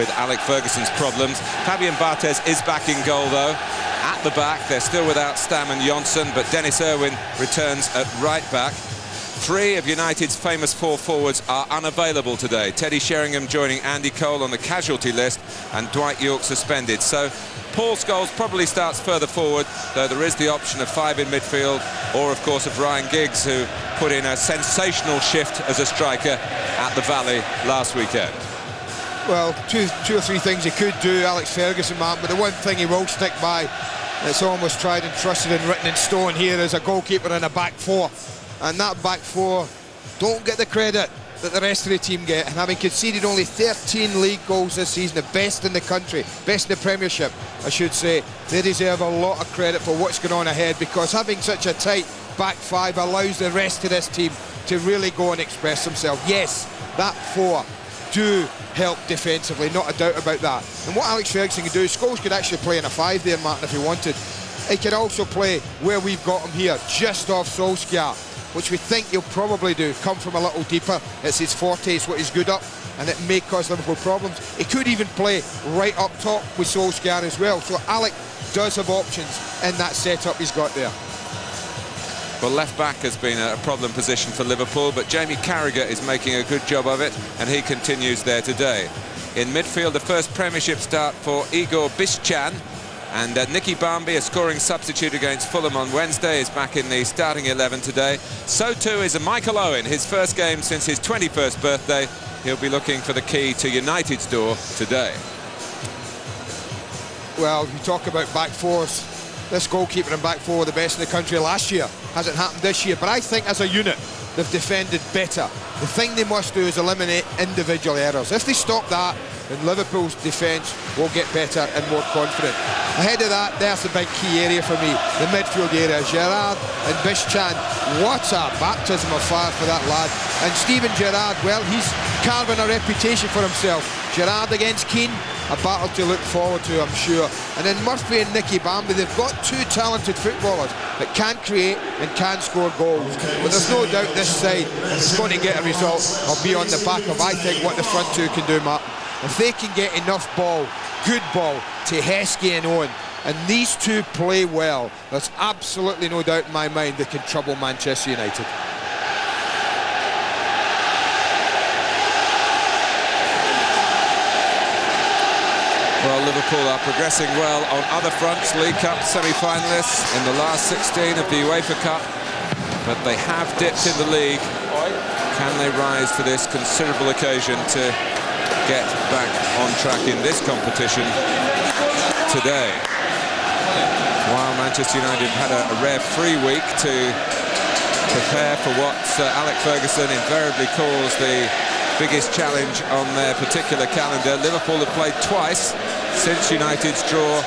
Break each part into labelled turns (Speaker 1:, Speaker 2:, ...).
Speaker 1: with Alex Ferguson's problems. Fabian Barthez is back in goal, though. At the back, they're still without Stam and Jonsson, but Dennis Irwin returns at right back. 3 of United's famous 4 forwards are unavailable today. Teddy Sheringham joining Andy Cole on the casualty list, and Dwight York suspended. So Paul Scholes probably starts further forward, though there is the option of 5 in midfield, or of course of Ryan Giggs, who put in a sensational shift as a striker at the Valley last weekend.
Speaker 2: Well, two or three things he could do, Alex Ferguson, man, but the one thing he will stick by, it's almost tried and trusted and written in stone here, is a goalkeeper and a back 4. And that back 4 don't get the credit that the rest of the team get. And having conceded only 13 league goals this season, the best in the country, best in the Premiership, I should say, they deserve a lot of credit for what's going on ahead, because having such a tight back 5 allows the rest of this team to really go and express themselves. Yes, that 4 do help defensively, not a doubt about that. And what Alex Ferguson can do, Scholes could actually play in a 5 there, Martin, if he wanted. He could also play where we've got him here, just off Solskjaer, which we think he'll probably do, come from a little deeper. It's his forte, it's what he's good at, and it may cause Liverpool problems. He could even play right up top with Solskjaer as well. So Alec does have options in that setup he's got there.
Speaker 1: Well, left back has been a problem position for Liverpool, but Jamie Carragher is making a good job of it, and he continues there today. In midfield, the first Premiership start for Igor Bišćan, and Nicky Barmby, a scoring substitute against Fulham on Wednesday, is back in the starting 11 today. So too is Michael Owen, his first game since his 21st birthday. He'll be looking for the key to United's door today.
Speaker 2: Well, you talk about back 4s. This goalkeeper and back 4 were the best in the country last year. Hasn't happened this year, but I think as a unit they've defended better. The thing they must do is eliminate individual errors. If they stop that, then Liverpool's defence will get better and more confident. Ahead of that, there's the big key area for me, the midfield area. Gerrard and Bišćan, what a baptism of fire for that lad. And Steven Gerrard, well, he's carving a reputation for himself. Gerrard against Keane, a battle to look forward to, I'm sure. And then Murphy and Nicky Barmby, they've got 2 talented footballers that can create and can score goals. But there's no doubt this side is going to get a result. I'll be on the back of, I think, what the front 2 can do, Martin. If they can get enough ball, good ball, to Heskey and Owen, and these 2 play well, there's absolutely no doubt in my mind they can trouble Manchester United.
Speaker 1: Well, Liverpool are progressing well on other fronts. League Cup semi-finalists in the last 16 of the UEFA Cup, but they have dipped in the league. Can they rise to this considerable occasion to get back on track in this competition today? While Manchester United had a rare free week to prepare for what Alex Ferguson invariably calls the biggest challenge on their particular calendar, Liverpool have played twice since United's draw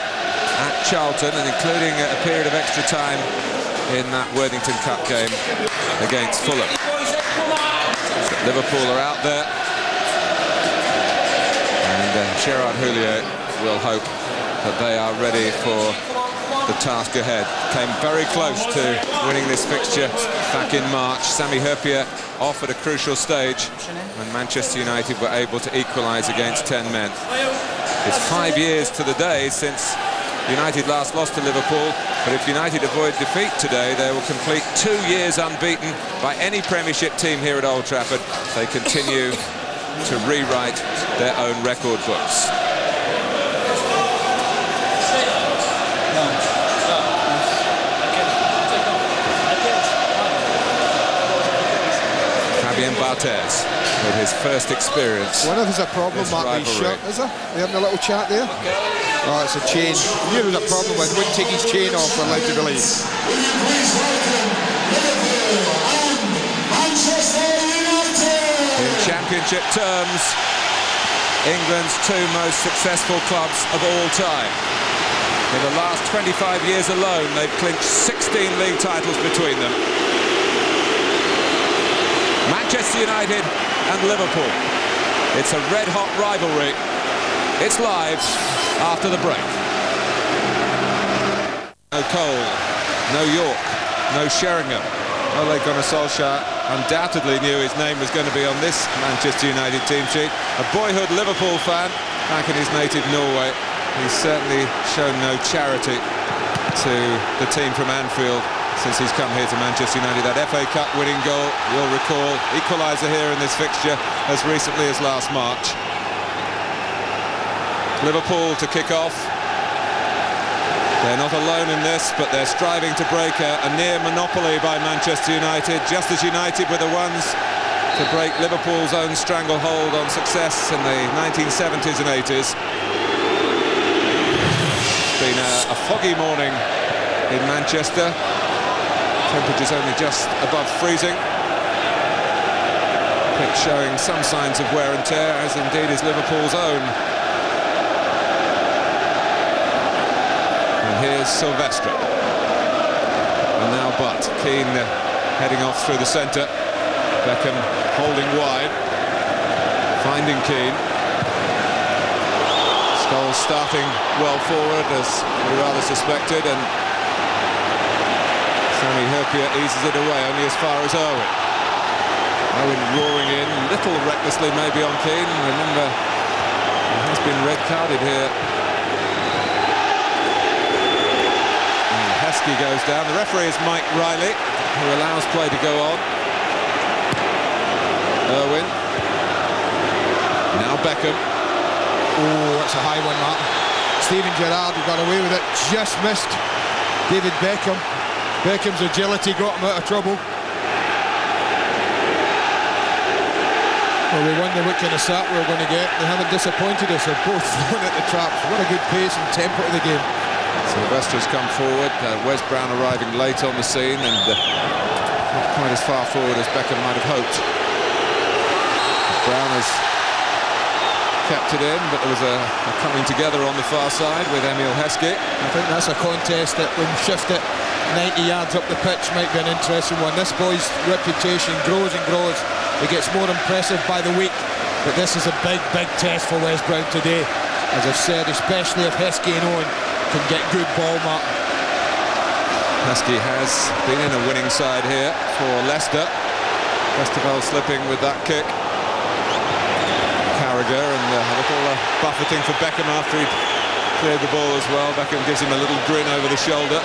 Speaker 1: at Charlton, and including a period of extra time in that Worthington Cup game against Fulham. Liverpool are out there, and Gerard Houllier will hope that they are ready for the task ahead. Came very close to winning this fixture back in March. Sami Hyypiä off at a crucial stage when Manchester United were able to equalise against 10 men. It's 5 years to the day since United last lost to Liverpool, but if United avoid defeat today, they will complete 2 years unbeaten by any Premiership team here at Old Trafford. They continue to rewrite their own record books. Fabian Barthez with his first experience.
Speaker 2: One of us a problem, Mark, his shirt, is there? Are you having a little chat there? Oh, it's a chain. I knew there was a problem with him. Wouldn't take his chain off, we're led to believe.
Speaker 1: In Championship terms, England's 2 most successful clubs of all time. In the last 25 years alone, they've clinched 16 league titles between them. Manchester United and Liverpool. It's a red-hot rivalry. It's live after the break. No Cole, no York, no Sheringham. Ole Gunnar Solskjaer undoubtedly knew his name was going to be on this Manchester United team sheet. A boyhood Liverpool fan, back in his native Norway. He's certainly shown no charity to the team from Anfield since he's come here to Manchester United. That FA Cup winning goal, you'll recall, equaliser here in this fixture as recently as last March. Liverpool to kick off. They're not alone in this, but they're striving to break a near monopoly by Manchester United, just as United were the ones to break Liverpool's own stranglehold on success in the 1970s and 80s. It's been a foggy morning in Manchester. Temperatures only just above freezing. Pitch showing some signs of wear and tear, as indeed is Liverpool's own. And here's Silvestre. And now Butt. Keane heading off through the centre. Beckham holding wide. Finding Keane. Scholes starting well forward, as we rather suspected, and Sami Hyypiä eases it away, only as far as Owen. Owen roaring in, little recklessly maybe on Keane. Remember, he has been red-carded here. And Heskey goes down. The referee is Mike Riley, who allows play to go on. Irwin. Now Beckham.
Speaker 2: Oh, that's a high one, Martin. Steven Gerrard, who got away with it, just missed David Beckham. Beckham's agility got him out of trouble. Well, we wonder what kind of start we're going to get. They haven't disappointed us. They're both thrown at the traps. What a good pace and tempo of the game.
Speaker 1: Silvestre's come forward. Wes Brown arriving late on the scene and not quite as far forward as Beckham might have hoped. Brown has kept it in, but there was a coming together on the far side with Emil Heskey.
Speaker 2: I think that's a contest that when shift it 90 yards up the pitch might be an interesting one. This boy's reputation grows and grows. It gets more impressive by the week, but this is a big, big test for Wes Brown today. As I've said, especially if Heskey and Owen can get good ball mark.
Speaker 1: Heskey has been in a winning side here for Leicester. Festival slipping with that kick. Carragher and a little buffeting for Beckham after he'd cleared the ball as well. Beckham gives him a little grin over the shoulder.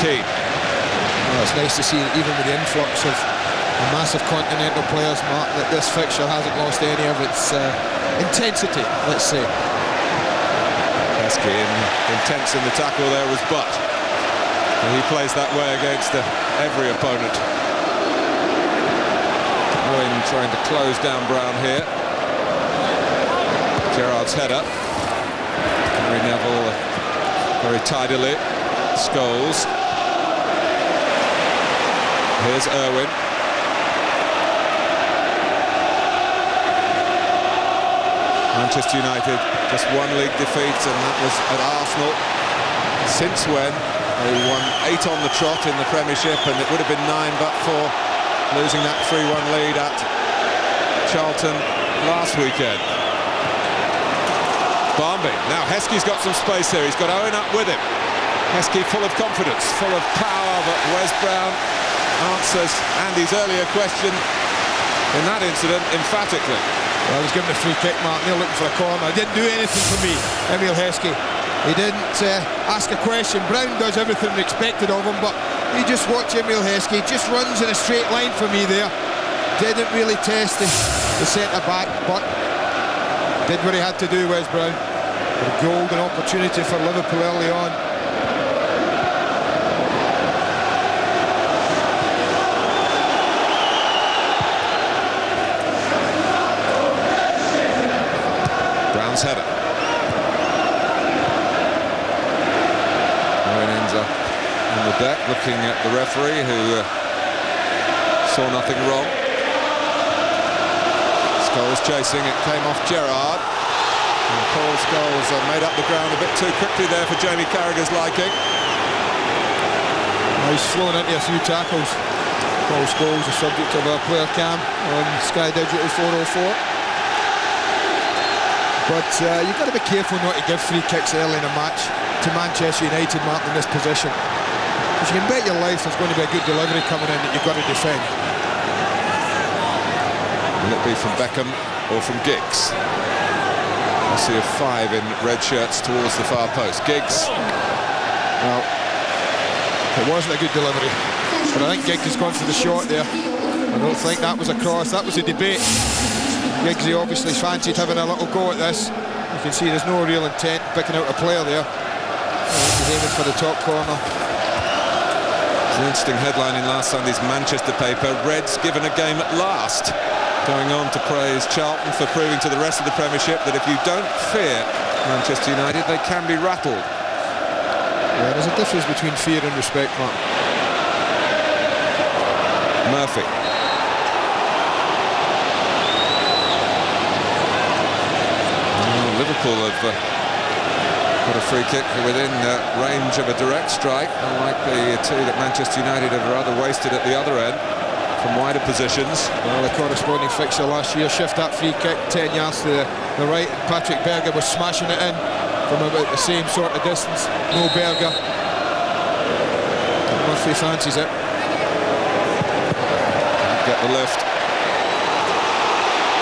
Speaker 1: Keane.
Speaker 2: Well, it's nice to see that even with the influx of a massive continental players, Mark, that this fixture hasn't lost any of its intensity, let's say.
Speaker 1: Heskey intense in the tackle there was Butt. And he plays that way against every opponent. Owen trying to close down Brown here. Gerrard's header. Gary Neville very tidily. Scholes. Here's Irwin. Manchester United just one league defeat, and that was at Arsenal. Since when they won 8 on the trot in the Premiership, and it would have been 9 but for losing that 3-1 lead at Charlton last weekend. Barmby. Now Heskey's got some space here. He's got Owen up with him. Heskey full of confidence, full of power, but Wes Brown answers Andy's earlier question in that incident emphatically.
Speaker 2: Well, I was given a free kick, Mark. Neil looking for a corner. He didn't do anything for me, Emil Heskey. He didn't ask a question. Brown does everything expected of him, but you just watch Emil Heskey. Just runs in a straight line for me there. Didn't really test the centre-back, but did what he had to do, Wes Brown. A golden opportunity for Liverpool early on.
Speaker 1: Brown's header. Owen ends up on the deck looking at the referee, who saw nothing wrong. Scholes chasing, it came off Gerrard. And Paul Scholes made up the ground a bit too quickly there for Jamie Carragher's liking.
Speaker 2: He's flown into a few tackles. Paul Scholes, the subject of our player cam on Sky Digital 404. But you've got to be careful not to give free kicks early in a match to Manchester United, Mark, in this position. Because you can bet your life there's going to be a good delivery coming in that you've got to defend.
Speaker 1: Will it be from Beckham? or from Giggs. I see a 5 in red shirts towards the far post. Giggs.
Speaker 2: Well, it wasn't a good delivery, but I think Giggs has gone for the shot there. I don't think that was a cross, that was a debate. Giggs, he obviously fancied having a little go at this. You can see there's no real intent picking out a player there. He's aiming for the top corner.
Speaker 1: It's an interesting headline in last Sunday's Manchester paper. Reds given a game at last. Going on to praise Charlton for proving to the rest of the Premiership that if you don't fear Manchester United, they can be rattled.
Speaker 2: Yeah, there's a difference between fear and respect, Mark.
Speaker 1: Murphy. Liverpool have got a free kick within range of a direct strike, unlike the two that Manchester United have rather wasted at the other end from wider positions.
Speaker 2: Well, the corresponding fixture last year, shift that free kick 10 yards to the right, and Patrick Berger was smashing it in from about the same sort of distance. No Berger. Murphy fancies it.
Speaker 1: Get the lift.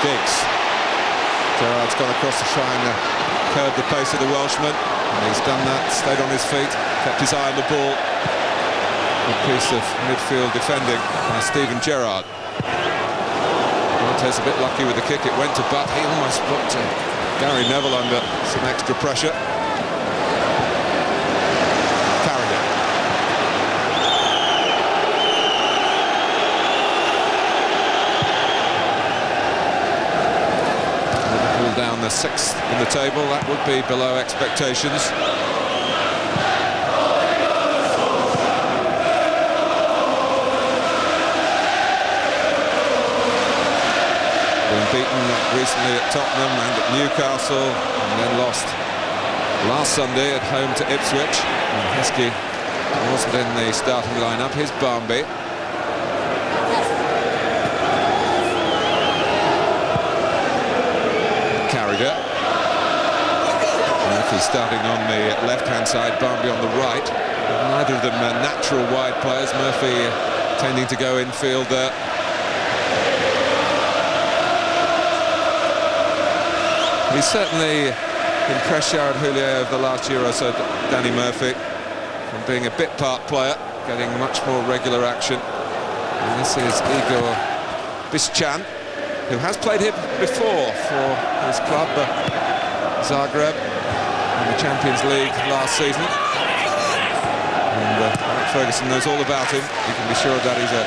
Speaker 1: Giggs. Gerrard's gone across to try and curb the pace of the Welshman, and he's done that, stayed on his feet, kept his eye on the ball. A piece of midfield defending by Steven Gerrard. Montez a bit lucky with the kick, it went to Butt, he almost put Gary Neville under some extra pressure. Down the 6th in the table, that would be below expectations. Been beaten recently at Tottenham and at Newcastle, and then lost last Sunday at home to Ipswich. And Heskey wasn't in the starting lineup. Here's Barmby. Murphy starting on the left-hand side, Barmby on the right. Neither of them are natural wide players. Murphy tending to go infield there. He's certainly impressed Jared Houllier over the last year or so, Danny Murphy, from being a bit part player, getting much more regular action. And this is Igor Bišćan, who has played here before for his club, Zagreb, in the Champions League last season. And Alex Ferguson knows all about him. You can be sure that he's a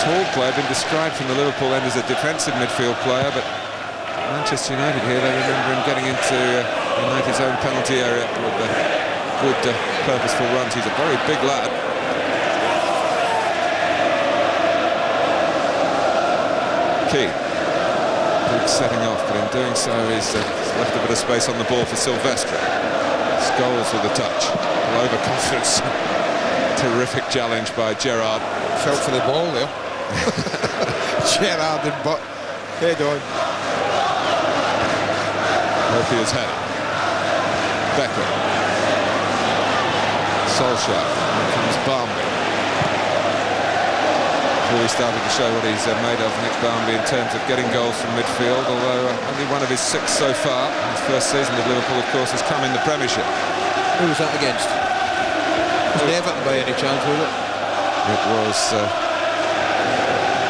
Speaker 1: tall player, been described from the Liverpool end as a defensive midfield player, but Manchester United here, they remember him getting into United's own penalty area with good purposeful runs. He's a very big lad. Key. Setting off, but in doing so he's left a bit of space on the ball for Silvestre. Scholes with a touch. Overconfidence. Terrific challenge by Gerrard.
Speaker 2: Felt for the ball there. Gerrard and Butt head on.
Speaker 1: Murphy's head. Becker. Solskjaer. Here comes Barmby. Really started to show what he's made of, Nick Barmby, in terms of getting goals from midfield, although only one of his 6 so far. His first season with Liverpool, of course, has come in the Premiership.
Speaker 2: Who was that against? Was it Everton by any chance, was it?
Speaker 1: It was...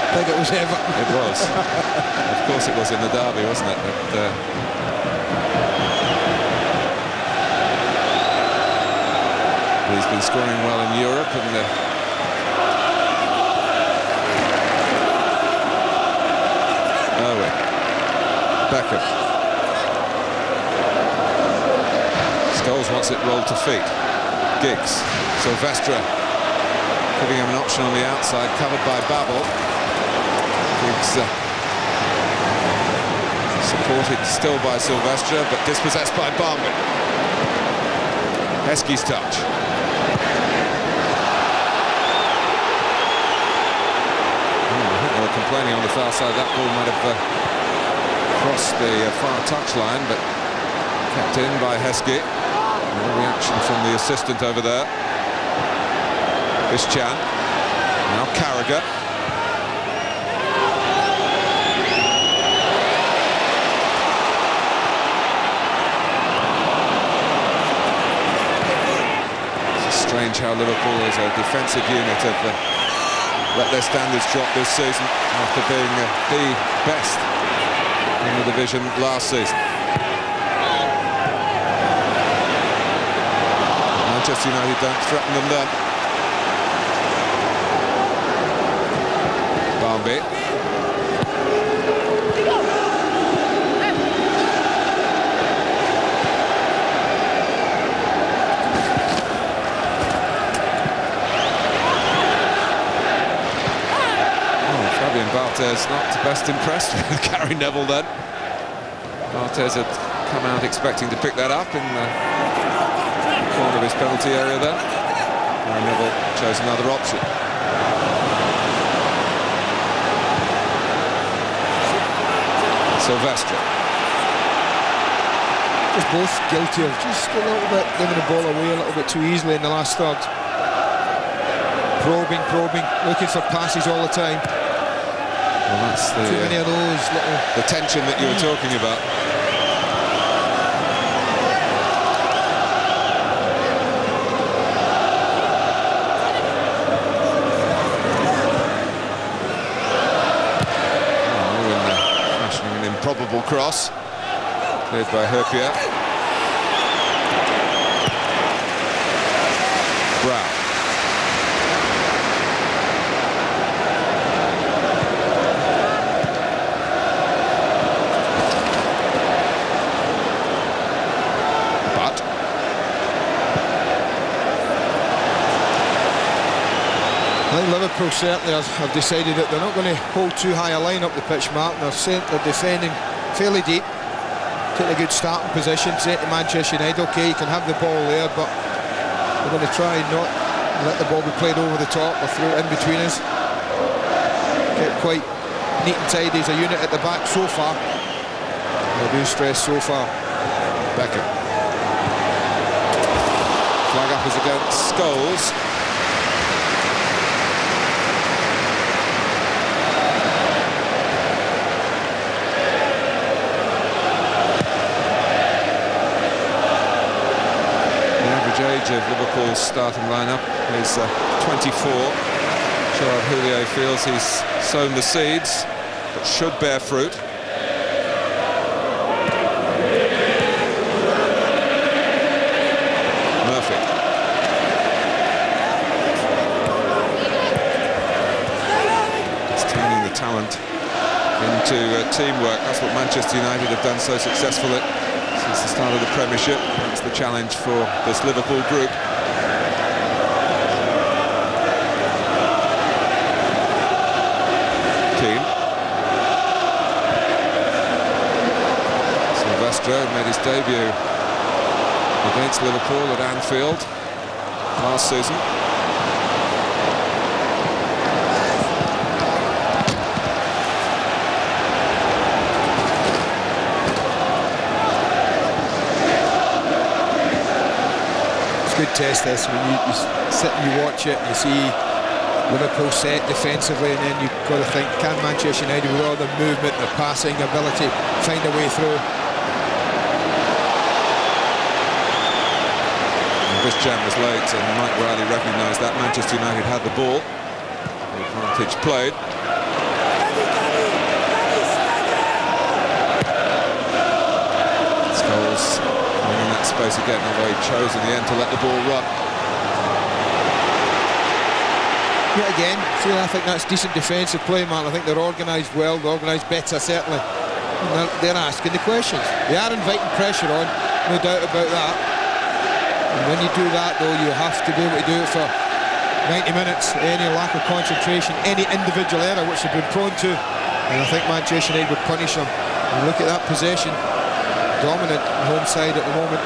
Speaker 2: I think it was Everton.
Speaker 1: It was. Of course it was in the derby, wasn't it? But, he's been scoring well in Europe, and... Beckham. Scholes wants it rolled to feet. Giggs. Silvestre giving him an option on the outside, covered by Babel. Giggs supported still by Silvestre, but dispossessed by Barmby. Heskey's touch. I think they were complaining on the far side that ball might have crossed the far touchline, but kept in by Heskey. No reaction from the assistant over there. Bišćan. Now Carragher. strange how Liverpool as a defensive unit have let their standards drop this season after being the best in the division last season. Manchester United don't threaten them then. Barnby. Barthez not best impressed with Gary Neville then. Barthez had come out expecting to pick that up in the corner of his penalty area then. Gary Neville chose another option. Silvestre.
Speaker 2: Just both guilty of just a little bit giving the ball away a little bit too easily in the last third. Probing, looking for passes all the time.
Speaker 1: Well, that's the,
Speaker 2: too many of those little...
Speaker 1: the tension that you were talking about. Oh, and fashioning an improbable cross. Played by Herpier. Brown.
Speaker 2: I think Liverpool certainly have decided that they're not going to hold too high a line up the pitch, Mark. They're defending fairly deep, take a good starting position, say to Manchester United, OK, you can have the ball there, but we're going to try and not let the ball be played over the top or throw it in between us. Kept quite neat and tidy as a unit at the back so far. They do stress so far.
Speaker 1: Becker. Flag up is against Scholes. Age of Liverpool's starting lineup is 24. Gerard Houllier feels he's sown the seeds that should bear fruit. Murphy. It's turning the talent into teamwork. That's what Manchester United have done so successfully since the start of the Premiership. That's the challenge for this Liverpool group. Keane. Silvestre made his debut against Liverpool at Anfield last season.
Speaker 2: Good test this when you sit and you watch it and you see Liverpool set defensively, and then you've got to think, can Manchester United with all their movement, their passing ability find a way through?
Speaker 1: And this jam was late and Mike Riley recognised that. Manchester United had the ball, the advantage played. Scholes in that space again, although he chose in the end to let the ball run.
Speaker 2: Yeah, again, see, I think that's decent defensive play, man. I think they're organised well, they're organised better, certainly. And they're asking the questions. They are inviting pressure on, no doubt about that. And when you do that, though, you have to be able to do it for 90 minutes. Any lack of concentration, any individual error, which they've been prone to, and I think Manchester United would punish them. And look at that possession. Dominant home side at the moment.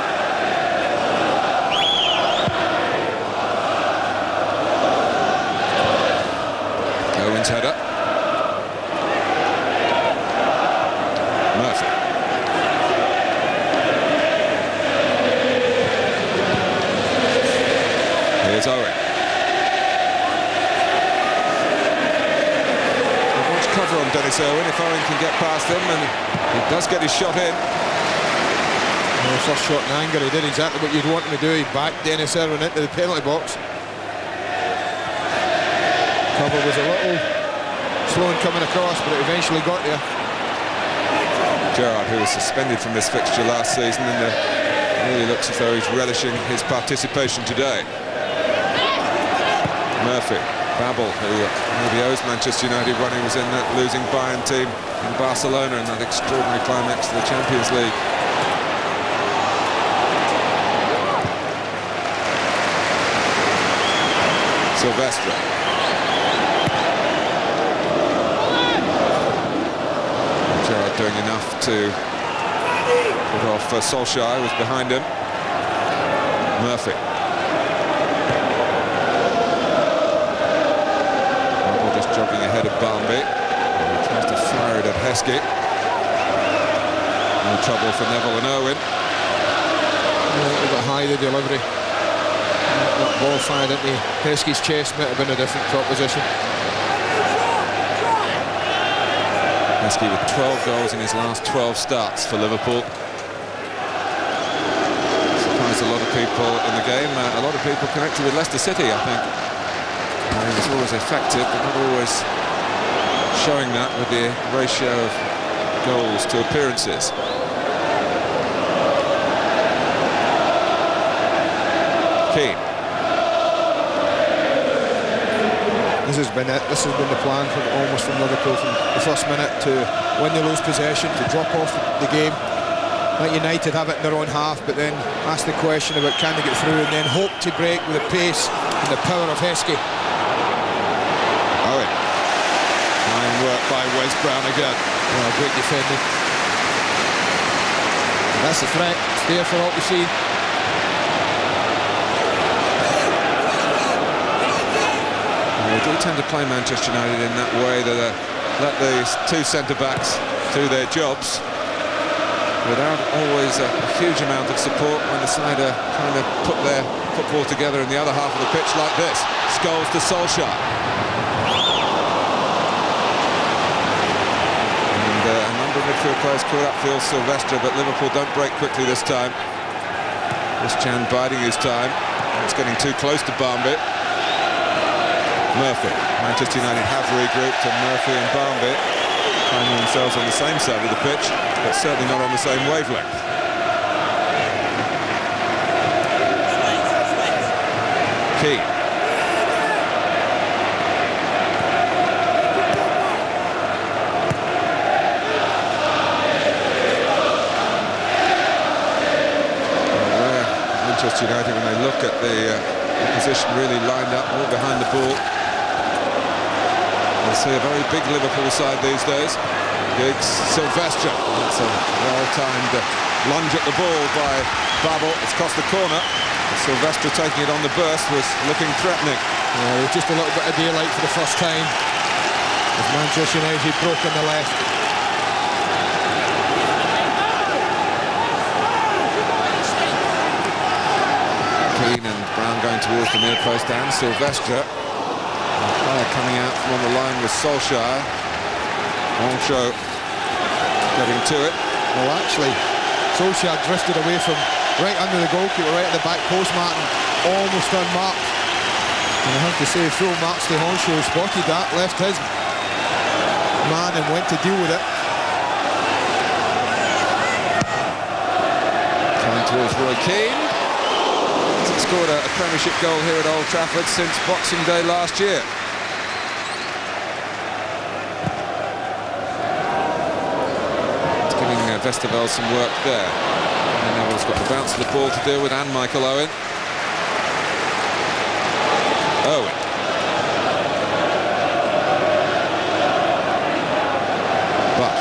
Speaker 1: Owen's header. Murphy. Here's Owen. Much cover on Dennis Owen if Owen can get past him, and he does get his shot in.
Speaker 2: Well, first shot in anger, he did exactly what you'd want him to do. He backed Dennis Irwin into the penalty box. Cover was a little slow in coming across, but it eventually got there.
Speaker 1: Gerrard, who was suspended from this fixture last season, and really looks as though he's relishing his participation today. Murphy, Babel, who maybe owes Manchester United when he was in that losing Bayern team in Barcelona in that extraordinary climax to the Champions League. Silvestre. Gerrard doing enough to put off Solskjaer, who was behind him. Murphy. Babel just jogging ahead of Barnby. He tries to fire it at Heskey. No trouble for Neville and Owen.
Speaker 2: A little bit high, the delivery. That ball fired at Heskey's chest might have been a different proposition.
Speaker 1: Heskey with 12 goals in his last 12 starts for Liverpool. Surprised a lot of people in the game. A lot of people connected with Leicester City, I think. He was always effective, but not always showing that with the ratio of goals to appearances. Keane.
Speaker 2: This has been it. This has been the plan almost from Liverpool from the first minute, to when they lose possession, to drop off the game. Let United have it in their own half, but then ask the question about can they get through, and then hope to break with the pace and the power of Heskey.
Speaker 1: Owen. Fine work by Wes Brown again.
Speaker 2: Oh, great defending. That's the threat. It's there for all to see.
Speaker 1: They do tend to play Manchester United in that way, that let the two centre-backs do their jobs without always a huge amount of support when the side are trying to put their football together in the other half of the pitch like this. Scholes to Solskjaer. And a number of midfield players caught up Phil Silvestre, but Liverpool don't break quickly this time. Christian biding his time. It's getting too close to Barnby. Murphy. Manchester United have regrouped, and Murphy and Barnby finding themselves on the same side of the pitch, but certainly not on the same wavelength. Keane. Well, Manchester United, when they look at the position really lined up all behind the ball, we'll see a very big Liverpool side these days. Giggs, Silvestre. That's a well-timed lunge at the ball by Babel. It's crossed the corner. Silvestre taking it on the burst was looking threatening.
Speaker 2: Yeah, there was just a little bit of daylight for the first time as Manchester United broke on the left.
Speaker 1: Keane and Brown going towards the near post, and Silvestre coming out from on the line with Solskjaer. Moncho getting to it.
Speaker 2: Well, actually, Solskjaer drifted away from right under the goalkeeper, right at the back post, Martin, almost unmarked. And I have to say, full marks to Honcho, spotted that, left his man and went to deal with it.
Speaker 1: Coming towards Roy Keane. Hasn't scored a Premiership goal here at Old Trafford since Boxing Day last year. Vesterveld some work there. And Neville's got the bounce of the ball to deal with, and Michael Owen. Owen. But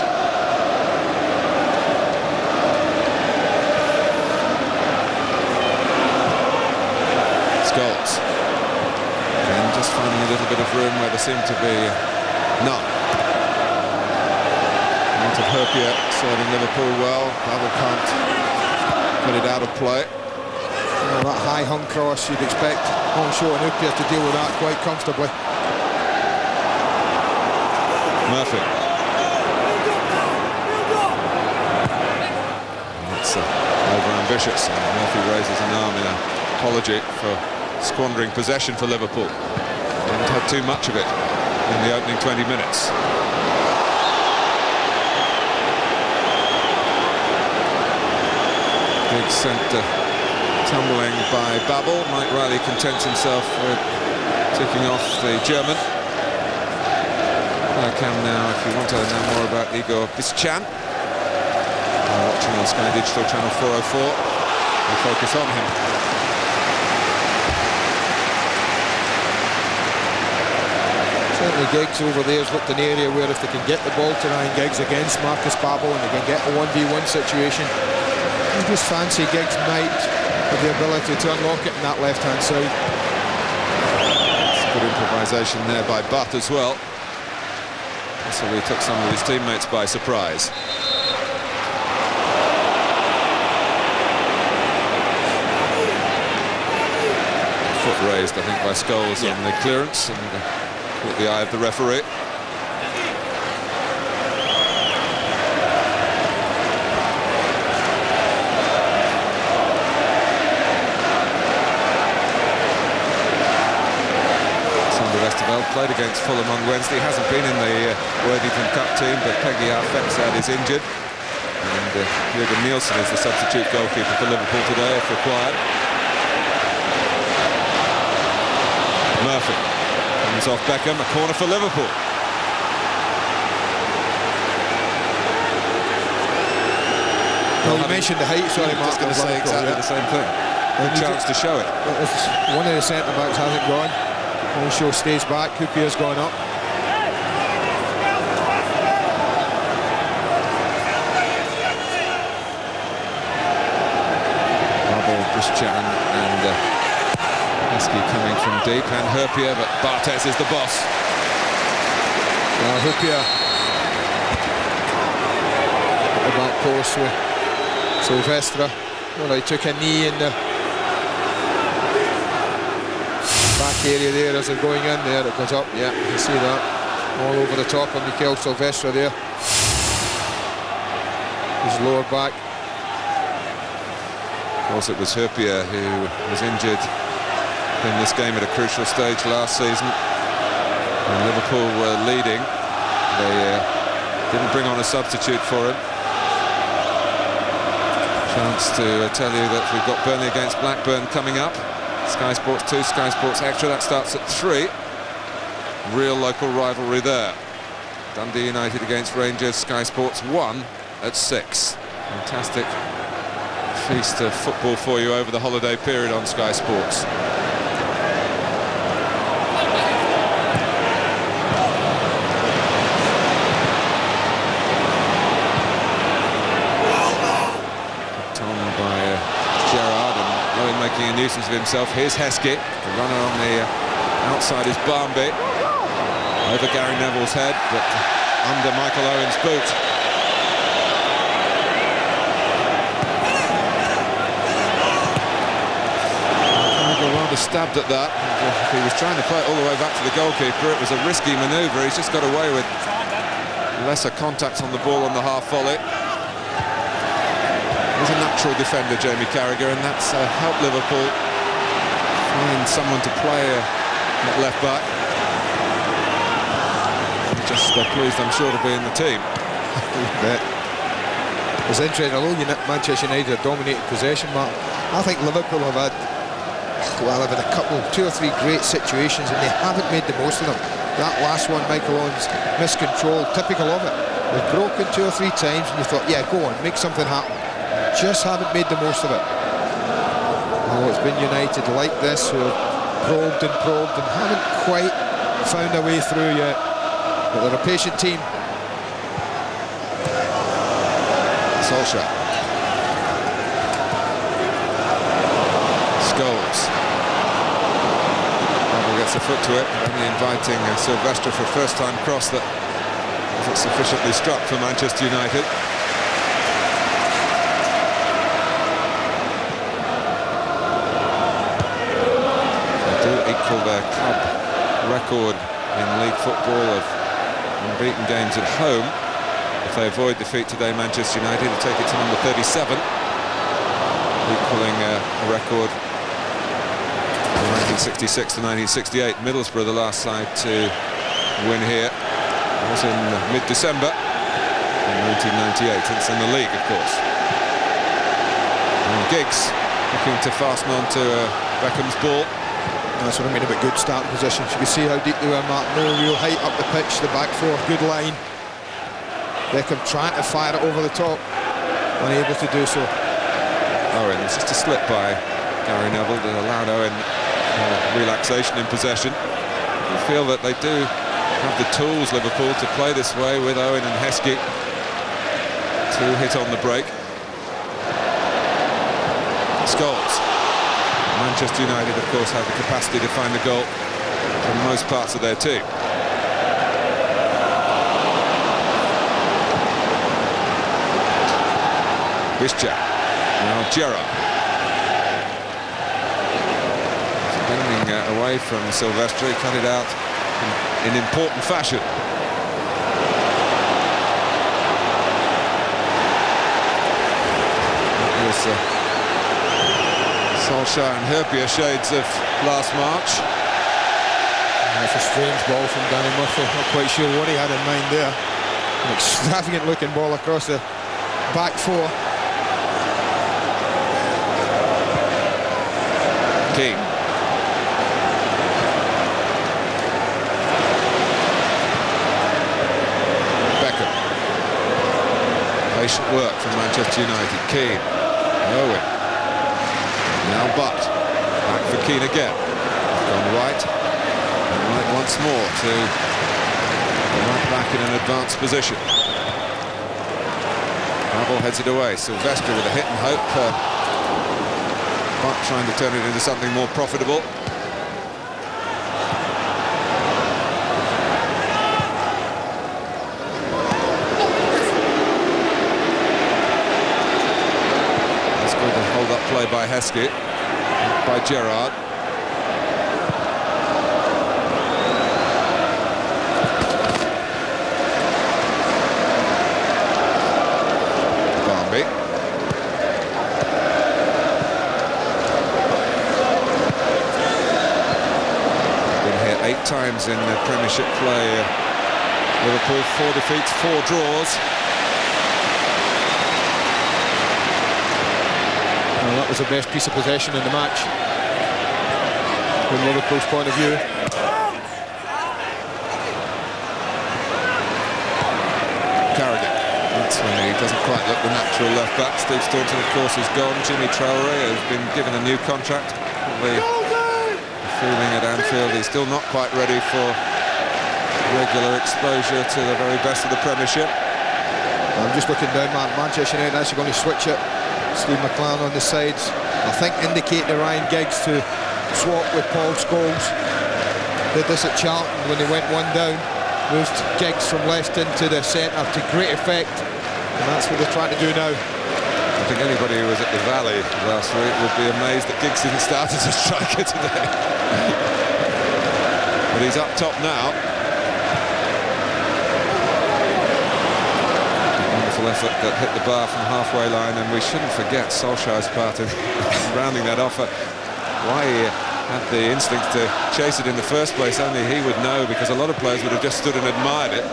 Speaker 1: Scholes. And just finding a little bit of room where there seemed to be none. Of Herpia serving Liverpool well. Babel can't put it out of play.
Speaker 2: Well, that high hung cross, you'd expect Honcho and Herpia to deal with that quite comfortably.
Speaker 1: Murphy. That's over-ambitious. Murphy raises an arm in apology for squandering possession for Liverpool. Haven't had too much of it in the opening 20 minutes. Big centre tumbling by Babel. Mike Riley contents himself with ticking off the German. Cam now, if you want to know more about Igor Bischan, watching on Sky Digital Channel 404, we'll focus on him.
Speaker 2: Certainly Giggs over there has looked an area where if they can get the ball to Ryan Giggs against Marcus Babel and they can get a 1v1 situation, I just fancy Giggs might have the ability to unlock it in that left-hand side.
Speaker 1: It's good improvisation there by Butt as well. So he took some of his teammates by surprise. Foot raised, I think, by Scholes on the clearance and caught the eye of the referee. Played against Fulham on Wednesday. Hasn't been in the Worthington Cup team, but Peggy Arfexad is injured. And Jürgen Nielsen is the substitute goalkeeper for Liverpool today, if required. Murphy comes off Beckham, a corner for Liverpool.
Speaker 2: Well, you mentioned the height, sorry, Mark.
Speaker 1: I was going to say exactly the same thing. Good chance to show it.
Speaker 2: One of the centre-backs hasn't gone. Osho stays back, Hoopier's gone up.
Speaker 1: Babel, Bischan and Heskey coming from deep, and Hoopier, but Barthez is the boss.
Speaker 2: Hoopier at the back post with Silvestre. Well, he took a knee in the back area there as they're going in there. It goes up, yeah, you can see that all over the top of Mikel Silvestre there. His lower back.
Speaker 1: Of course, it was Hoopier who was injured in this game at a crucial stage last season. When Liverpool were leading, they didn't bring on a substitute for him. Chance to tell you that we've got Burnley against Blackburn coming up. Sky Sports 2, Sky Sports Extra, that starts at 3. Real local rivalry there. Dundee United against Rangers, Sky Sports 1 at 6. Fantastic feast of football for you over the holiday period on Sky Sports. Making a nuisance of himself. Here's Heskey, the runner on the outside is Barmby, over Gary Neville's head, but under Michael Owen's boot. Rather stabbed at that. If he was trying to play it all the way back to the goalkeeper, it was a risky manoeuvre. He's just got away with lesser contacts on the ball on the half volley. He's a natural defender, Jamie Carragher, and that's helped Liverpool find someone to play at left back. Just pleased, I'm sure, to be in the team.
Speaker 2: It's interesting, although Manchester United have dominated possession, Mark, I think Liverpool have had, well, they've had a couple, 2 or 3 great situations, and they haven't made the most of them. That last one, Michael Owen's miscontrol, typical of it. They've broken 2 or 3 times, and you thought, yeah, go on, make something happen. Just haven't made the most of it. Oh, it's been United like this who have probed and haven't quite found a way through yet. But they're a patient team.
Speaker 1: Solskjaer. Scholes. Babel gets a foot to it, only inviting Silvestre for a first-time cross that wasn't sufficiently struck for Manchester United. Their club record in league football of unbeaten games at home. If they avoid defeat today, Manchester United will take it to number 37, equaling a record 1966 to 1968, Middlesbrough the last side to win here. It was in mid-December in 1998. It's in the league, of course. And Giggs looking to fasten on to Beckham's ball.
Speaker 2: That's what I mean about good starting positions. You can see how deep they were, Mark. No real height up the pitch, the back four, good line. Beckham trying to fire it over the top, unable to do so.
Speaker 1: Owen, it's just a slip by Gary Neville that allowed Owen relaxation in possession. You feel that they do have the tools, Liverpool, to play this way with Owen and Heskey to hit on the break. Scholes. Manchester United, of course, have the capacity to find the goal from most parts of their team. Bischak. Now Gerrard. Spinning away from Silvestri, cut it out in important fashion. It was Solskjaer and Herpia shades of last March.
Speaker 2: That's a strange ball from Danny Murphy. Not quite sure what he had in mind there. An extravagant looking ball across the back four.
Speaker 1: King. Beckham. Patient work from Manchester United. Keane. Owen. Now Butt. Back for Keane again. Gone right. And right once more to right back in an advanced position. Ball heads it away. Silvestri with a hit and hope. Butt trying to turn it into something more profitable. Play by Heskey, by Gerrard. Barmby. Been here 8 times in the Premiership play. Liverpool 4 defeats, 4 draws.
Speaker 2: That was the best piece of possession in the match from Liverpool's point of view.
Speaker 1: Carragher. That's when he doesn't quite look the natural left back. Steve Staunton, of course, is gone. Jimmy Traore has been given a new contract. The feeling at Anfield, he's still not quite ready for regular exposure to the very best of the Premiership.
Speaker 2: I'm just looking down, man. Manchester United actually going to switch it. Steve McLaren on the sides, I think indicating to Ryan Giggs to swap with Paul Scholes. Did this at Charlton when they went 1 down, moved Giggs from left into the centre to great effect, and that's what they're trying to do now.
Speaker 1: I think anybody who was at the Valley last week would be amazed that Giggs didn't start as a striker today. But he's up top now. Effort that hit the bar from the halfway line, and we shouldn't forget Solskjaer's part in rounding that off. Why he had the instinct to chase it in the first place, only he would know, because a lot of players would have just stood and admired it.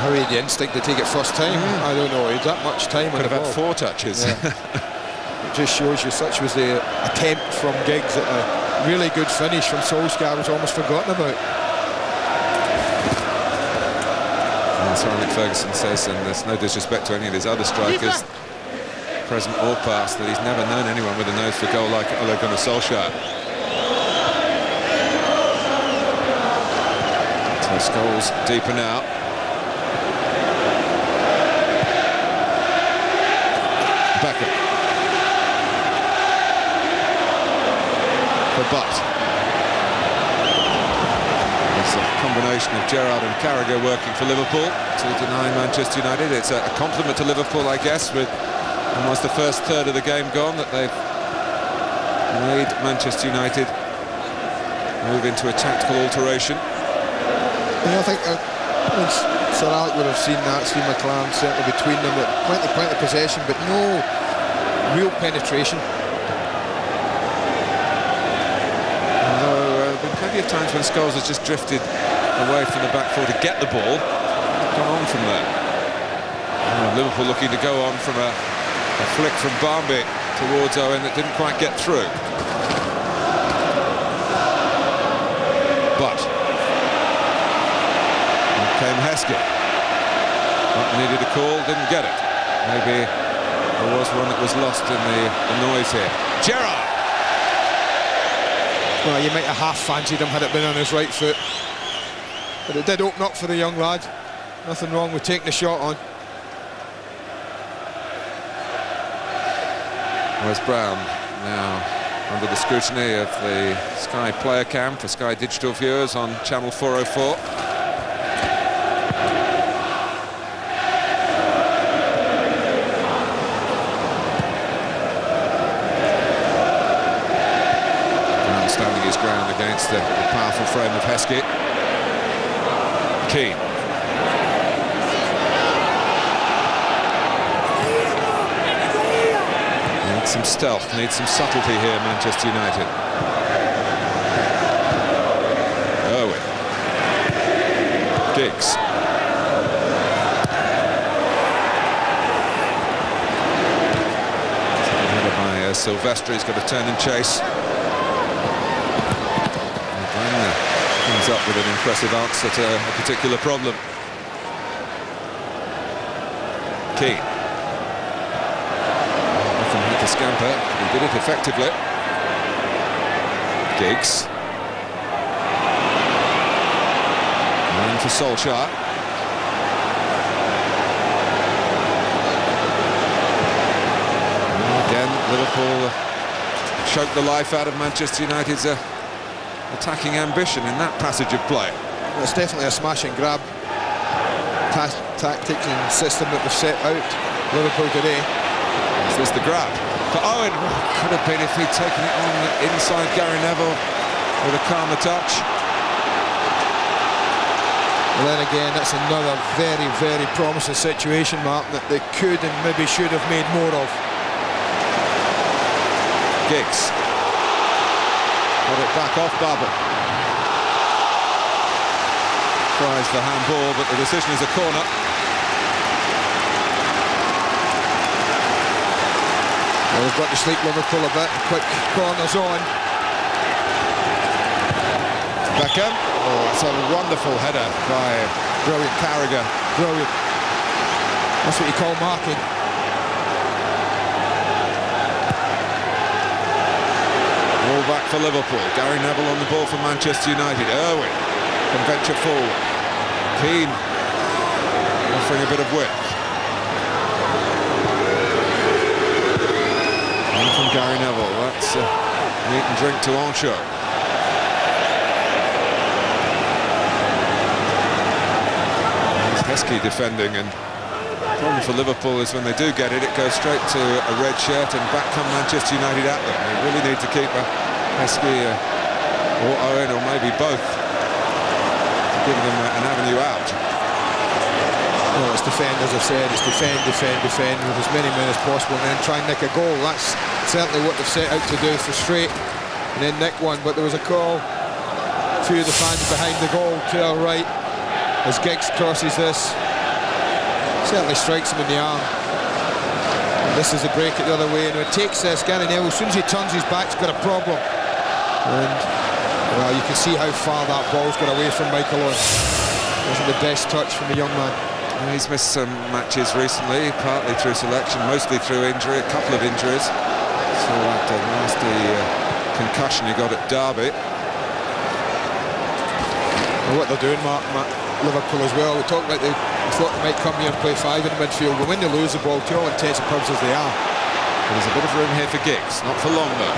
Speaker 2: How he had the instinct to take it first time, I don't know. He had that much time.
Speaker 1: Could have had 4 touches.
Speaker 2: Yeah. It just shows you such was the attempt from Giggs at a really good finish from Solskjaer was almost forgotten about.
Speaker 1: Sir Alex Ferguson says, and there's no disrespect to any of his other strikers, present or past, that he's never known anyone with a nose for goal like Ole Gunnar Solskjaer. So Scholes deeper now. Beckham. For Butt. It's a combination of Gerrard and Carragher working for Liverpool to deny Manchester United. It's a compliment to Liverpool, I guess, with almost the first third of the game gone, that they've made Manchester United move into a tactical alteration.
Speaker 2: Yeah, I think Sir Alec would have seen that, Steve McLaren certainly between them, plenty of possession, but no real penetration.
Speaker 1: plenty of times when Scholes has just drifted away from the back four to get the ball, gone on from there. Liverpool looking to go on from a flick from Barmby towards Owen that didn't quite get through. But came Heskey. Needed a call, didn't get it. Maybe there was one that was lost in the noise here. Gerrard!
Speaker 2: Well, you might have half fancied him had it been on his right foot. But it did open up for the young lad. Nothing wrong with taking the shot on.
Speaker 1: Wes Brown now under the scrutiny of the Sky Player Cam for Sky Digital viewers on channel 404. Standing his ground against the powerful frame of Heskey. Keane. Needs some stealth, needs some subtlety here, Manchester United. Irwin. Giggs. Headed by Silvestri, he's got to turn and chase. Comes up with an impressive answer to a particular problem. Keane. Often had to scamper, he did it effectively. Giggs. And for Solskjaer. And again, Liverpool choked the life out of Manchester United's attacking ambition in that passage of play.
Speaker 2: Well, it's definitely a smash and grab tactic and system that was set out Liverpool today.
Speaker 1: This is the grab for Owen. Could have been if he'd taken it on inside Gary Neville with a calmer touch.
Speaker 2: And then again, that's another very, very promising situation, Martin, that they could and maybe should have made more of.
Speaker 1: Giggs. Got it back off Babel. Tries for handball, but the decision is a corner.
Speaker 2: Well, they've got to sleep Liverpool a bit. Quick corners on.
Speaker 1: Beckham. Oh, that's a wonderful header by brilliant Carragher.
Speaker 2: Brilliant. That's what you call marking.
Speaker 1: All back for Liverpool. Gary Neville on the ball for Manchester United. Irwin can venture forward. Keane offering a bit of width. And from Gary Neville. That's meat and drink to Ancho. Heskey defending, and the problem for Liverpool is when they do get it, it goes straight to a red shirt and back come Manchester United at them. They really need to keep Heskey or Owen, or maybe both, to give them an avenue out.
Speaker 2: Well, it's defend, as I've said, it's defend with as many men as possible and then try and nick a goal. That's certainly what they've set out to do, frustrate and then nick one. But there was a call, a few of the fans behind the goal to our right as Giggs crosses this. Certainly strikes him in the arm. And this is a break it the other way, and when it takes this, Gary Neville, as soon as he turns his back, he's got a problem. And well, you can see how far that ball's got away from Michael Owen. Wasn't the best touch from the young man.
Speaker 1: And he's missed some matches recently, partly through selection, mostly through injury, a couple of injuries. So that nasty concussion he got at Derby.
Speaker 2: Well, what they're doing, Liverpool as well, we talked about they thought they might come here and play five in the midfield, but when they lose the ball, to all intents and purposes they are.
Speaker 1: There's a bit of room here for Giggs, not for long though.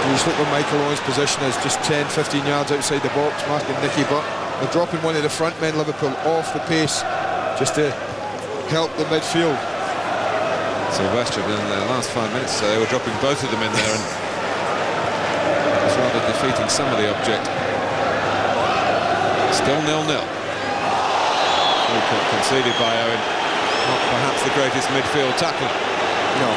Speaker 2: You just look where Michael Owen's position is, just 10-15 yards outside the box, marking Nicky Butt. They're dropping one of the front men, Liverpool, off the pace, just to help the midfield.
Speaker 1: Silvestri, in the last 5 minutes, they were dropping both of them in there, and it was rather defeating some of the object. Still 0-0. Conceded by Owen. Not perhaps the greatest midfield tackler.
Speaker 2: No.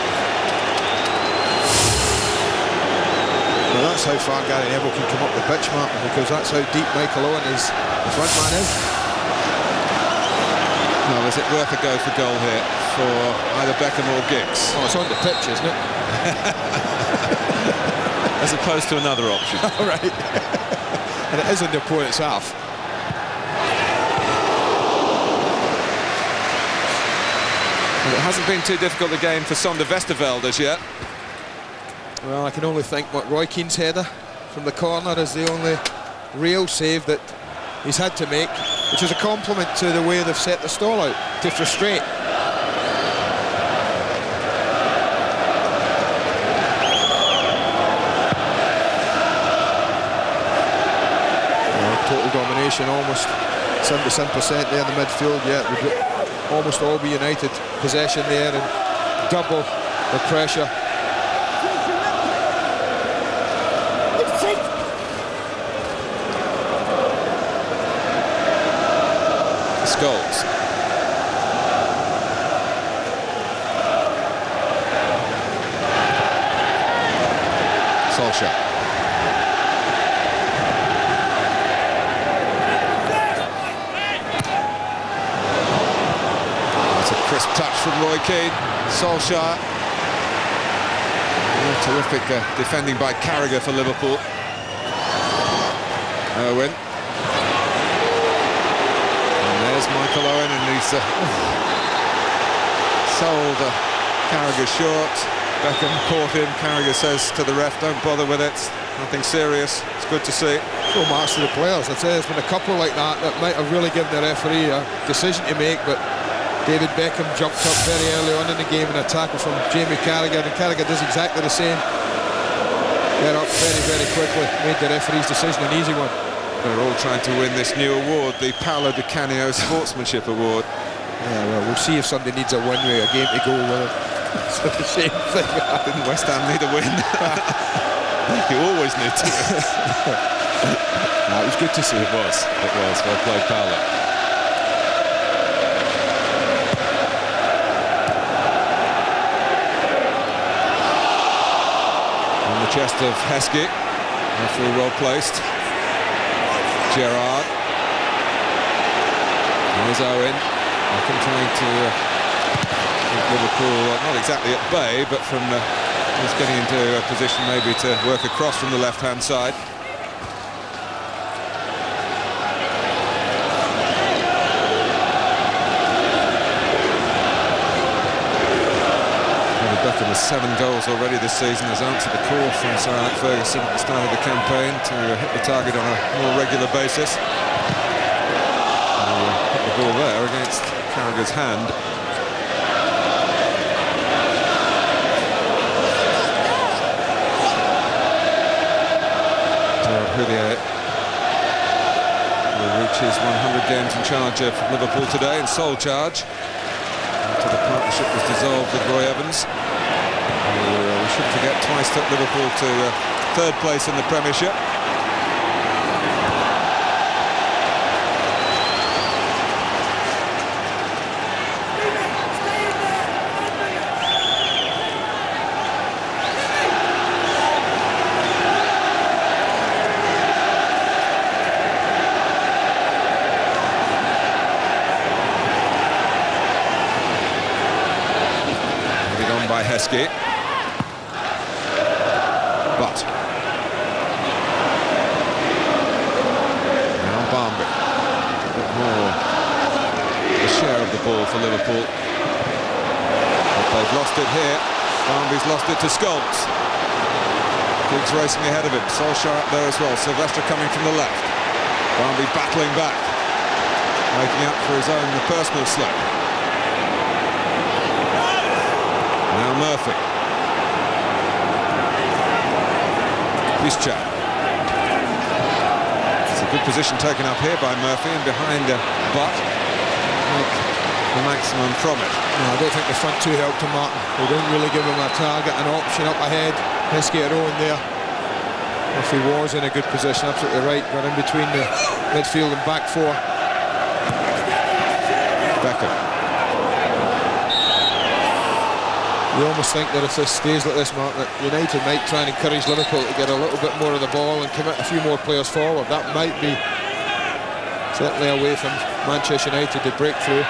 Speaker 2: Well, that's how far Gary Neville can come up the pitch, Martin, because that's how deep Michael Owen is, the front man is.
Speaker 1: Well, is it worth a go for goal here for either Beckham or Giggs?
Speaker 2: Oh, it's on the pitch, isn't it?
Speaker 1: As opposed to another option.
Speaker 2: All right. And it is in the opponent's half.
Speaker 1: Well, it hasn't been too difficult a game for Sander Westerveld as yet.
Speaker 2: Well, I can only think what Roy Keane's header from the corner is the only real save that he's had to make, which is a compliment to the way they've set the stall out to frustrate. Total domination, almost 77% there in the midfield. Yeah, it would almost all be United possession there and double the pressure.
Speaker 1: Scholes. Solskjaer. Crisp touch from Roy Keane. Solskjaer. Terrific defending by Carragher for Liverpool. Owen. And there's Michael Owen, and he's sold Carragher short. Beckham caught him. Carragher says to the ref, don't bother with it. Nothing serious. It's good to see.
Speaker 2: Full marks to the players. I'd say there's been a couple like that that might have really given the referee a decision to make, but David Beckham jumped up very early on in the game in a tackle from Jamie Carragher, and Carragher does exactly the same. They're up very, very quickly. Made the referee's decision an easy one.
Speaker 1: They're all trying to win this new award, the Paolo Di Canio Sportsmanship Award.
Speaker 2: Yeah, well, we'll see if somebody needs a win with a game to go with it. It's the same thing.
Speaker 1: Didn't West Ham need a win? You always need to.
Speaker 2: It was good to see.
Speaker 1: It was. Well played, Paolo. Chest of Heskey, referee well placed. Gerrard. There's Owen. Beckham trying to keep Liverpool not exactly at bay, but from just getting into a position maybe to work across from the left-hand side. Beckham has 7 goals already this season, has answered the call from Sir Alex Ferguson at the start of the campaign to hit the target on a more regular basis. Hit the ball there against Carragher's hand. Houllier will reach his 100 games in charge of Liverpool today in sole charge, after the partnership was dissolved with Roy Evans. We shouldn't forget, twice took Liverpool to 3rd place in the Premiership. Moving on by Heskey. But now Barmby, a bit more a share of the ball for Liverpool. But they've lost it here. Barmby's lost it to Scholes. Giggs racing ahead of him. Solskjaer up there as well. Sylvester coming from the left. Barmby battling back, making up for his own personal slip. Now Murphy. Piszczek. It's a good position taken up here by Murphy, and behind Butt make the maximum from it.
Speaker 2: No, I don't think the front two helped him, Martin. They didn't really give him a target, an option up ahead. Heskey at Owen there. Murphy was in a good position, absolutely right. Got in between the midfield and back four.
Speaker 1: Beckham.
Speaker 2: You almost think that if this stays like this, Mark, that United might try and encourage Liverpool to get a little bit more of the ball and commit a few more players forward. That might be certainly a way from Manchester United to break through.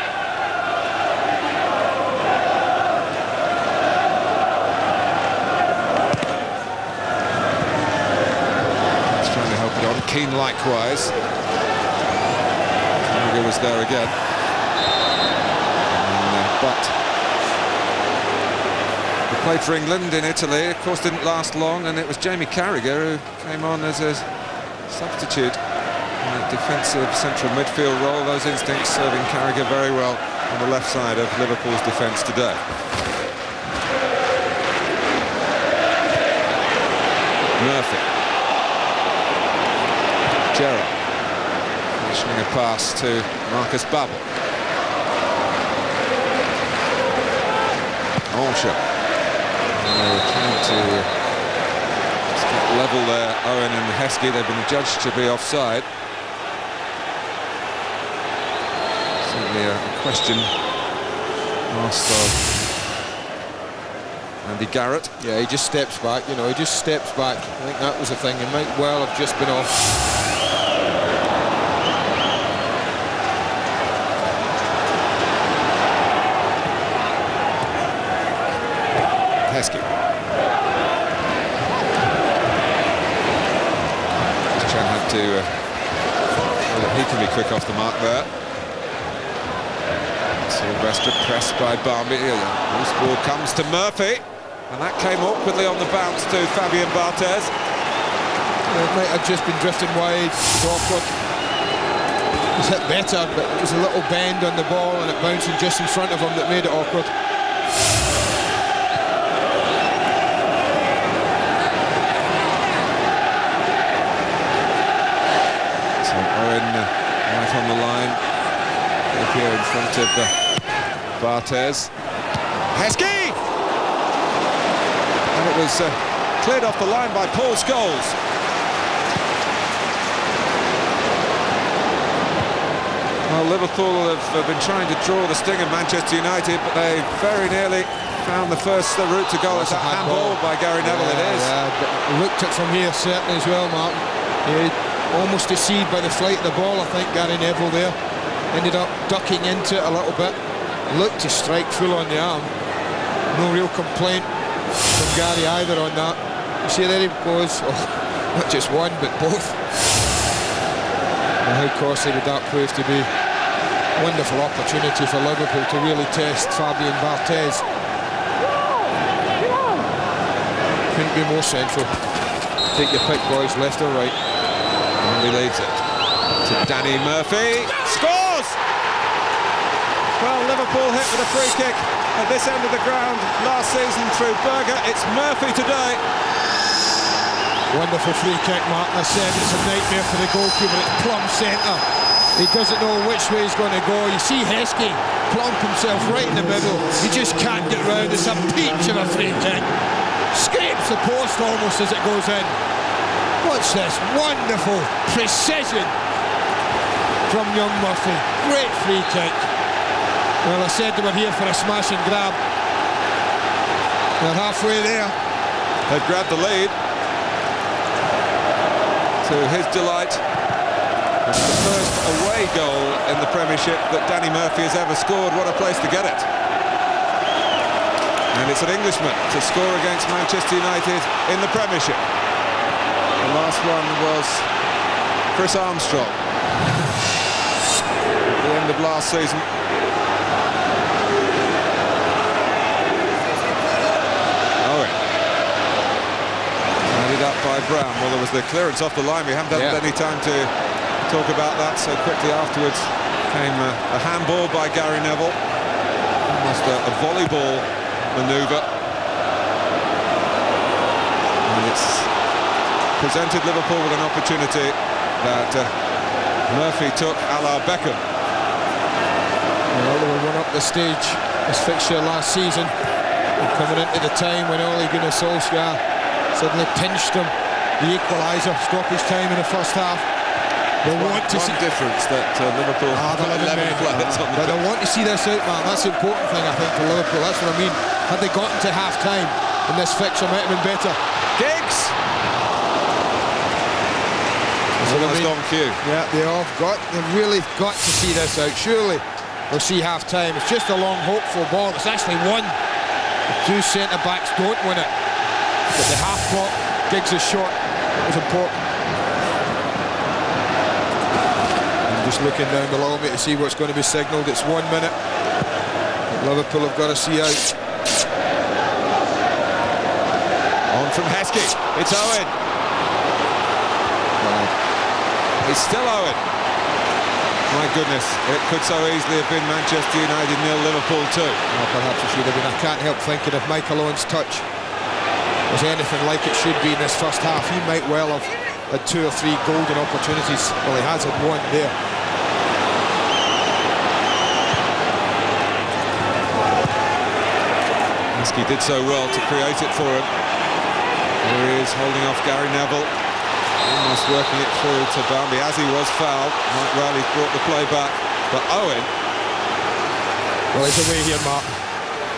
Speaker 1: He's trying to help it on. Keane likewise. Carragher was there again. But he played for England in Italy, of course didn't last long, and it was Jamie Carragher who came on as a substitute in a defensive central midfield role. Those instincts serving Carragher very well on the left side of Liverpool's defence today. Murphy. Gerrard. Finishing a pass to Marcus Babbel. Olsha. They were trying to just get level there. Owen and Heskey, they've been judged to be offside. Certainly a question asked of Andy Garrett.
Speaker 2: Yeah, he just steps back, you know, he just steps back. I think that was the thing. He might well have just been off.
Speaker 1: Heskey. Chan had to he can be quick off the mark there. Sylvester pressed by Barmby. Loose ball comes to Murphy, and that came awkwardly on the bounce to Fabian Barthez.
Speaker 2: It might have just been drifting wide. It's awkward. It was hit better, but it was a little bend on the ball and it bouncing just in front of him that made it awkward.
Speaker 1: Right on the line, up here in front of Barthez. Heskey! And it was cleared off the line by Paul Scholes. Well, Liverpool have been trying to draw the sting of Manchester United, but they very nearly found the first route to goal. It's a handball by Gary Neville, it is.
Speaker 2: Yeah, but looked at from here certainly as well, Martin. Yeah, almost deceived by the flight of the ball, I think, Gary Neville there. Ended up ducking into it a little bit. Looked to strike full on the arm. No real complaint from Gary either on that. You see, there he goes. Oh, not just one, but both. And how costly would that prove to be? Wonderful opportunity for Liverpool to really test Fabian Barthez. Couldn't be more central. Take your pick, boys, left or right.
Speaker 1: And he leaves it to Danny Murphy. Scores! Well, Liverpool hit with a free kick at this end of the ground last season through Berger. It's Murphy today.
Speaker 2: Wonderful free kick, Martin. I said it's a nightmare for the goalkeeper. It's plumb centre. He doesn't know which way he's going to go. You see Heskey plump himself right in the middle. He just can't get round. It's a peach of a free kick. Scrapes the post almost as it goes in. Watch this, wonderful precision from young Murphy. Great free kick. Well, I said they were here for a smash and grab. They're halfway there.
Speaker 1: They've grabbed the lead. To his delight, it's the first away goal in the Premiership that Danny Murphy has ever scored. What a place to get it. And it's an Englishman to score against Manchester United in the Premiership. The last one was Chris Armstrong at the end of last season. Owen. Headed up by Brown. Well, there was the clearance off the line. We haven't had any time to talk about that, so quickly afterwards came a handball by Gary Neville. Almost a volleyball manoeuvre. And it's presented Liverpool with an opportunity that Murphy took a la Beckham.
Speaker 2: Well, they were one up the stage this fixture last season, and coming into the time when Ole Gunnar Solskjaer suddenly pinched him, the equaliser, stoppage time in the first half. They want to see
Speaker 1: difference that Liverpool have 11 players on the
Speaker 2: but they want to see this out, man. That's the important thing, I think, for Liverpool. That's what I mean. Had they gotten to half-time in this fixture, might have been better.
Speaker 1: Giggs! Almost on cue.
Speaker 2: Yeah, they've really got to see this out. Surely we'll see half-time. It's just a long, hopeful ball. It's actually won. The two centre-backs don't win it. But the half block, Giggs' shot was important. I'm just looking down below me to see what's going to be signalled. It's 1 minute. Liverpool have got to see out.
Speaker 1: On from Heskey. It's Owen. It's still Owen. My goodness, it could so easily have been Manchester United 0, Liverpool 2.
Speaker 2: Well, perhaps it should have been. I can't help thinking if Michael Owen's touch was anything like it should be in this first half, he might well have had 2 or 3 golden opportunities. Well, he has had one there.
Speaker 1: Heskey did so well to create it for him. Here he is holding off Gary Neville. Almost working it through to Bambi as he was fouled. Mike Riley brought the play back, but Owen...
Speaker 2: Well, he's away here, Mark.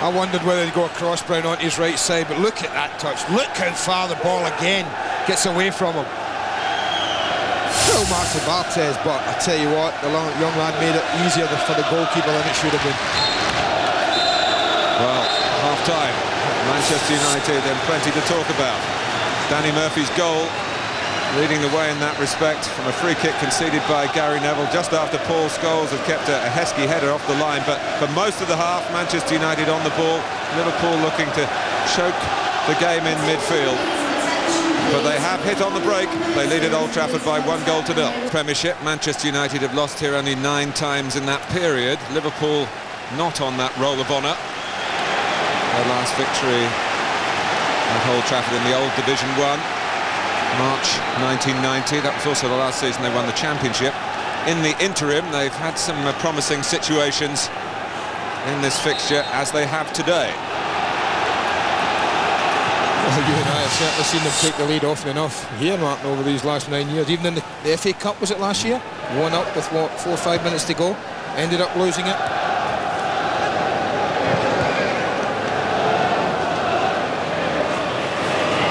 Speaker 2: I wondered whether he'd go across Brown onto his right side, but look at that touch. Look how far the ball again gets away from him. Still Marcel Barthez, but I tell you what, the young lad made it easier for the goalkeeper than it should have been.
Speaker 1: Well, half-time. Manchester United and plenty to talk about. Danny Murphy's goal leading the way in that respect from a free kick conceded by Gary Neville just after Paul Scholes had kept a Heskey header off the line. But for most of the half, Manchester United on the ball, Liverpool looking to choke the game in midfield. But they have hit on the break. They lead at Old Trafford by 1-0. Premiership, Manchester United have lost here only 9 times in that period. Liverpool not on that roll of honour. Their last victory at Old Trafford in the old Division 1. March 1990, that was also the last season they won the championship. In the interim, they've had some promising situations in this fixture, as they have today.
Speaker 2: Well, you and I have certainly seen them take the lead often enough here, Martin, over these last 9 years. Even in the FA Cup, was it last year? 1 up with, what, 4 or 5 minutes to go. Ended up losing it.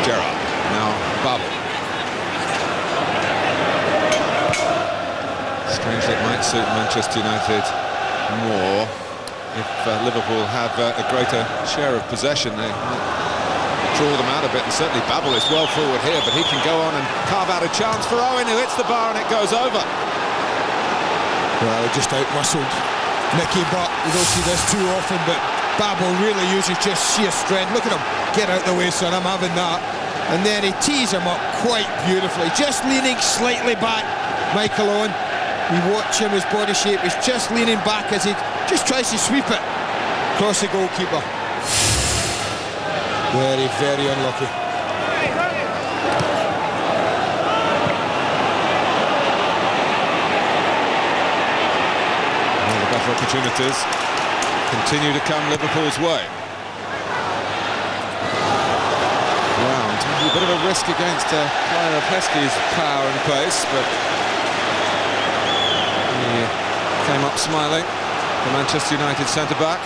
Speaker 1: Gerrard, now Babel. Strangely, it might suit Manchester United more if Liverpool have a greater share of possession. They might draw them out a bit, and certainly Babel is well forward here, but he can go on and carve out a chance for Owen, who hits the bar and it goes over.
Speaker 2: Well, just out-muscled Nicky Butt. We don't see this too often, but Babel really uses just sheer strength. Look at him. Get out the way, son, I'm having that. And then he tees him up quite beautifully, just leaning slightly back. Michael Owen, you watch him, his body shape is just leaning back as he just tries to sweep it across the goalkeeper. Very, very unlucky.
Speaker 1: Well, the better opportunities continue to come Liverpool's way. Round, a bit of a risk against a player of Heskey's power and pace, but he came up smiling, the Manchester United centre-back.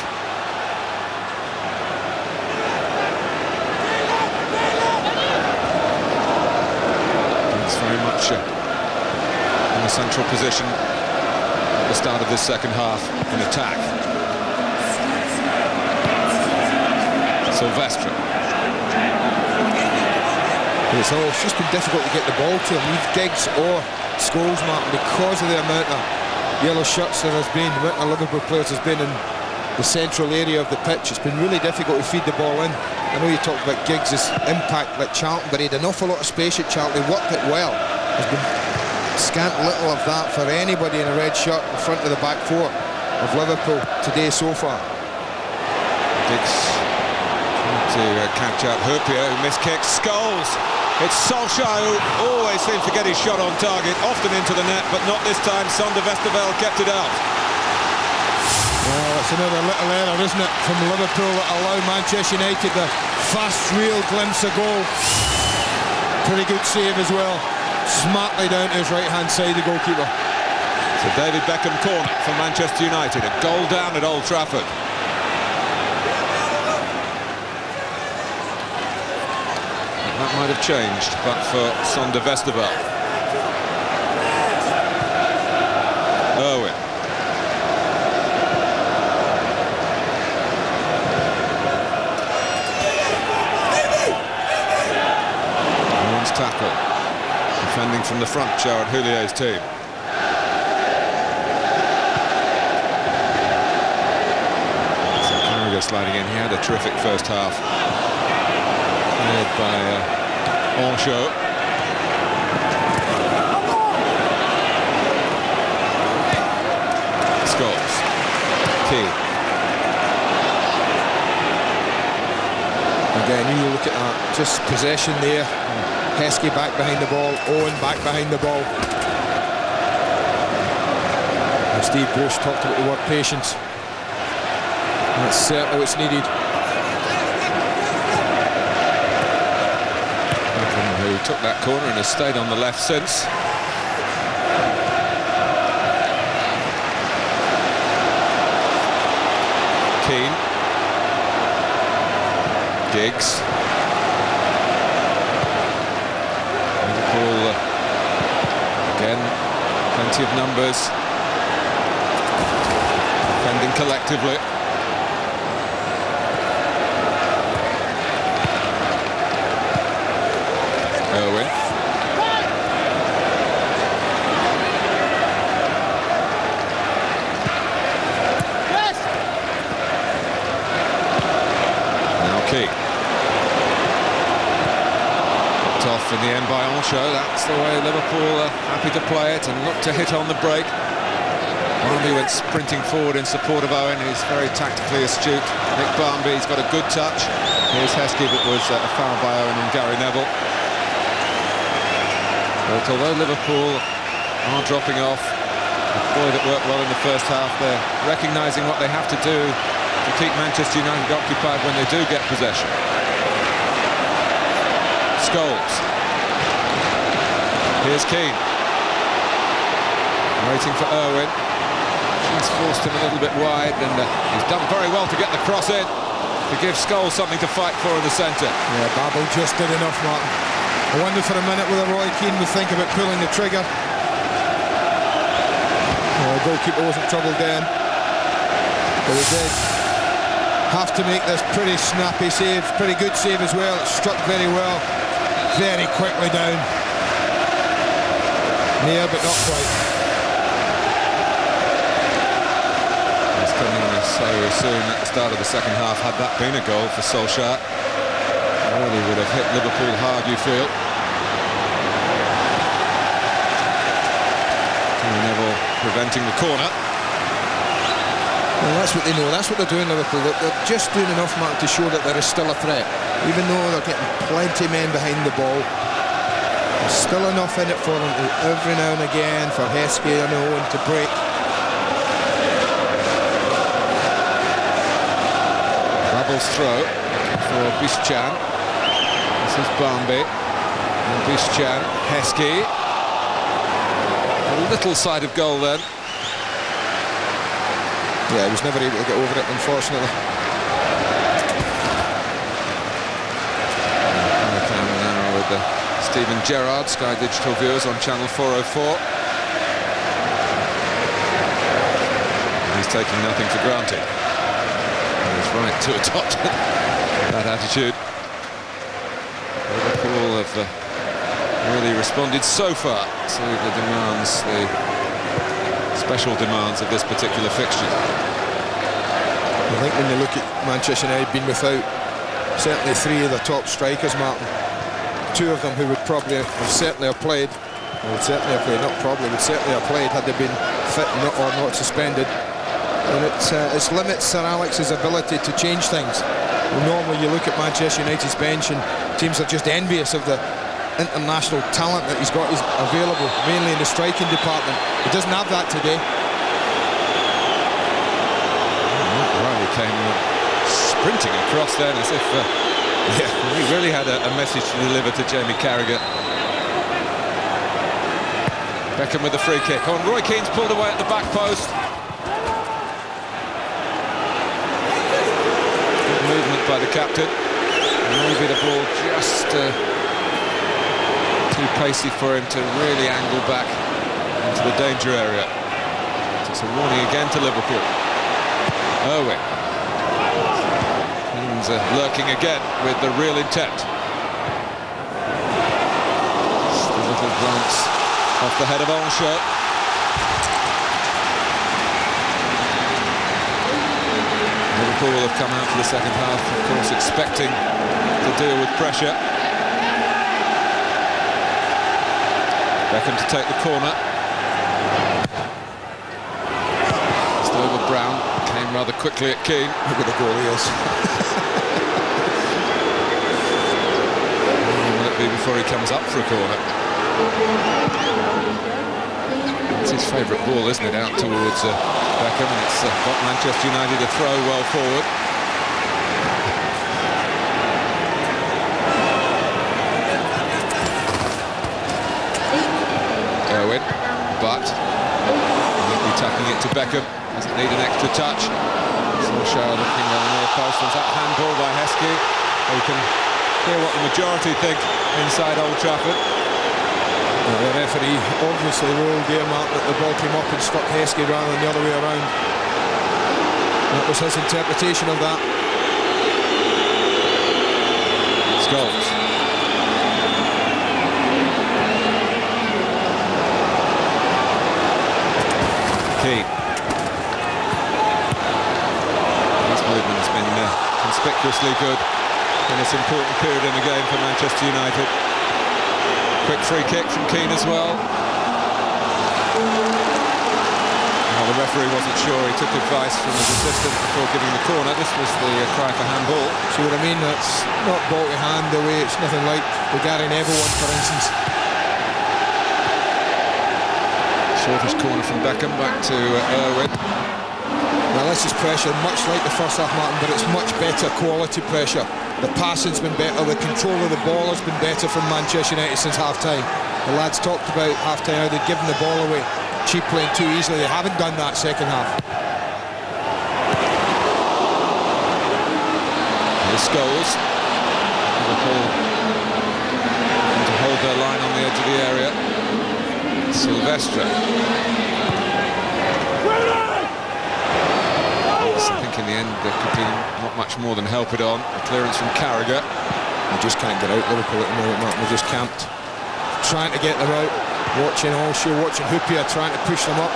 Speaker 1: It's very much in the central position at the start of this second half in attack. Silvestre.
Speaker 2: It's just been difficult to get the ball to him, either Giggs or Scholes, Martin, because of the amount of yellow shirts there has been, the amount of Liverpool players has been in the central area of the pitch. It's been really difficult to feed the ball in. I know you talked about Giggs' impact at Charlton, but he had an awful lot of space at Charlton. He worked it well. There's been scant little of that for anybody in a red shirt in front of the back four of Liverpool today so far.
Speaker 1: Giggs trying to catch out Hurpier, who missed kicks. Scholes. It's Solskjaer who always seems to get his shot on target, often into the net, but not this time. Sander Westerveld kept it out.
Speaker 2: Well, it's another little error, isn't it, from Liverpool that allowed Manchester United the fast, real glimpse of goal. Pretty good save as well. smartly down to his right-hand side, the goalkeeper.
Speaker 1: So David Beckham corner for Manchester United. A goal down at Old Trafford. That might have changed, but for Sander Westerveld. Irwin. Owen's tackle. Defending from the front, Gerard Houlliér's team. So Carragher sliding in. He had a terrific first half. Led by Ancho. Scholes. Key.
Speaker 2: Again, you look at that, just possession there. Heskey back behind the ball, Owen back behind the ball. And Steve Bruce talked about the word patience. That's certainly what's needed.
Speaker 1: Who took that corner and has stayed on the left since. Keane. Giggs. Liverpool again, plenty of numbers. Defending collectively. Irwin. Now Key. Picked off in the end by Ancho. That's the way Liverpool are happy to play it and look to hit on the break. Barmby went sprinting forward in support of Owen. He's very tactically astute. Nick Barmby, he's got a good touch. Here's Heskey, but was a foul by Owen and Gary Neville. But although Liverpool are dropping off, a boy that worked well in the first half, they're recognising what they have to do to keep Manchester United occupied when they do get possession. Scholes. Here's Keane. Waiting for Irwin. He's forced him a little bit wide, and he's done very well to get the cross in to give Scholes something to fight for in the centre.
Speaker 2: Yeah, Babel just did enough, Martin. I wonder for a minute whether Roy Keane would think about pulling the trigger. The goalkeeper wasn't troubled then, but he did have to make this pretty snappy save, pretty good save as well. It struck very well, very quickly down. Near, but not quite.
Speaker 1: He's coming on so soon at the start of the second half. Had that been a goal for Solskjaer, really would have hit Liverpool hard, you feel. Neville preventing the corner.
Speaker 2: Well, that's what they know. That's what they're doing, Liverpool. They're just doing enough, Mark, to show that there is still a threat. Even though they're getting plenty of men behind the ball, there's still enough in it for them to, every now and again, for Heskey and Owen to break.
Speaker 1: Babel's throw for Bischan. This is Barmby. And Bischan. Heskey. A little side of goal then.
Speaker 2: Yeah, he was never able to get over it, unfortunately.
Speaker 1: Camera now with Stephen Gerrard, Sky Digital viewers on channel 404. And he's taking nothing for granted. And he's right to adopt that attitude. Liverpool have really responded so far to the demands, the special demands of this particular fixture.
Speaker 2: I think when you look at Manchester United being without certainly three of the top strikers, Martin, two of them who would probably have certainly have played, or would certainly have played, not probably, would certainly have played had they been fit or not suspended. And it limits Sir Alex's ability to change things. Well, normally you look at Manchester United's bench and teams are just envious of the international talent that he's got is available, mainly in the striking department. He doesn't have that today.
Speaker 1: Riley came sprinting across then as if he really had a message to deliver to Jamie Carragher. Beckham with the free kick. Oh, and Roy Keane's pulled away at the back post. Good movement by the captain. Maybe the ball just too pacey for him to really angle back into the danger area. It's a warning again to Liverpool. Owen. Keane's lurking again with the real intent. Just a little glance off the head of Onshaw. Liverpool will have come out for the second half, of course, expecting to deal with pressure. Beckham to take the corner. Still with Brown, came rather quickly at Keane.
Speaker 2: Look at the goal he is.
Speaker 1: Will it be before he comes up for a corner? It's his favourite ball, isn't it, out towards Beckham, and it's got Manchester United to throw well forward. Owen, but he'll be tucking it to Beckham. Doesn't need an extra touch. Solskjaer looking on the near post. Was that handball by Heskey? You can hear what the majority think inside Old Trafford.
Speaker 2: The referee obviously ruled the mark that the ball came up and struck Heskey rather than the other way around. That was his interpretation of that.
Speaker 1: Scholes. Keane. His movement has been conspicuously good in this important period in the game for Manchester United. Quick free kick from Keane as well. Well, the referee wasn't sure. He took advice from his assistant before giving the corner. This was the cry for handball.
Speaker 2: See what I mean? That's not ball to hand the way it's nothing like the Gary Neville one, for instance.
Speaker 1: Shortest corner from Beckham, back to Irwin.
Speaker 2: Now this is pressure, much like the first half, Martin, but it's much better quality pressure. The passing's been better, the control of the ball has been better from Manchester United since half-time. The lads talked about half-time, how they'd given the ball away cheaply and too easily. They haven't done that second half.
Speaker 1: Here's Scholes. Liverpool to hold their line on the edge of the area. Silvestre. I think in the end there could be not much more than help it on. A clearance from Carragher.
Speaker 2: They just can't get out, Liverpool, at the moment, Martin. They just can't. Trying to get them out. Watching Onshaw, watching Hoopier, trying to push them up.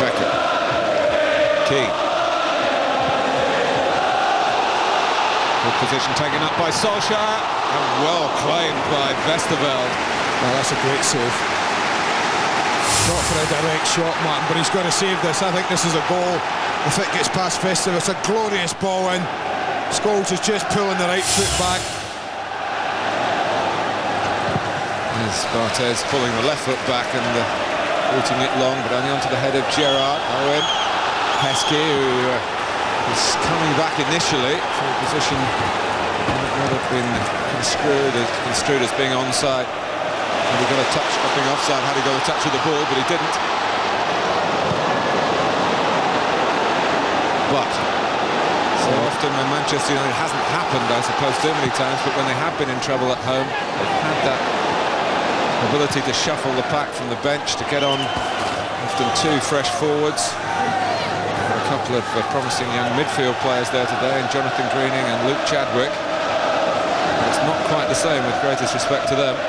Speaker 1: Beckham. Keane. Good position taken up by Solskjaer. And well claimed by Westerveld.
Speaker 2: Well, that's a great save. Not for a direct shot, Martin, but he's got to save this. I think this is a goal. If it gets past Festive, it's a glorious ball in. Scholes is just pulling the right foot back.
Speaker 1: There's Barthez pulling the left foot back and routing it long, but only onto the head of Gerrard. Owen. Heskey, who was coming back initially for a position that would have been construed as being onside. And he got a touch, upping offside, had he got a touch of the ball, but he didn't. But so often when Manchester United hasn't happened, I suppose, too many times, but when they have been in trouble at home, they've had that ability to shuffle the pack from the bench, to get on often two fresh forwards. A couple of promising young midfield players there today, and Jonathan Greening and Luke Chadwick. But it's not quite the same, with greatest respect to them.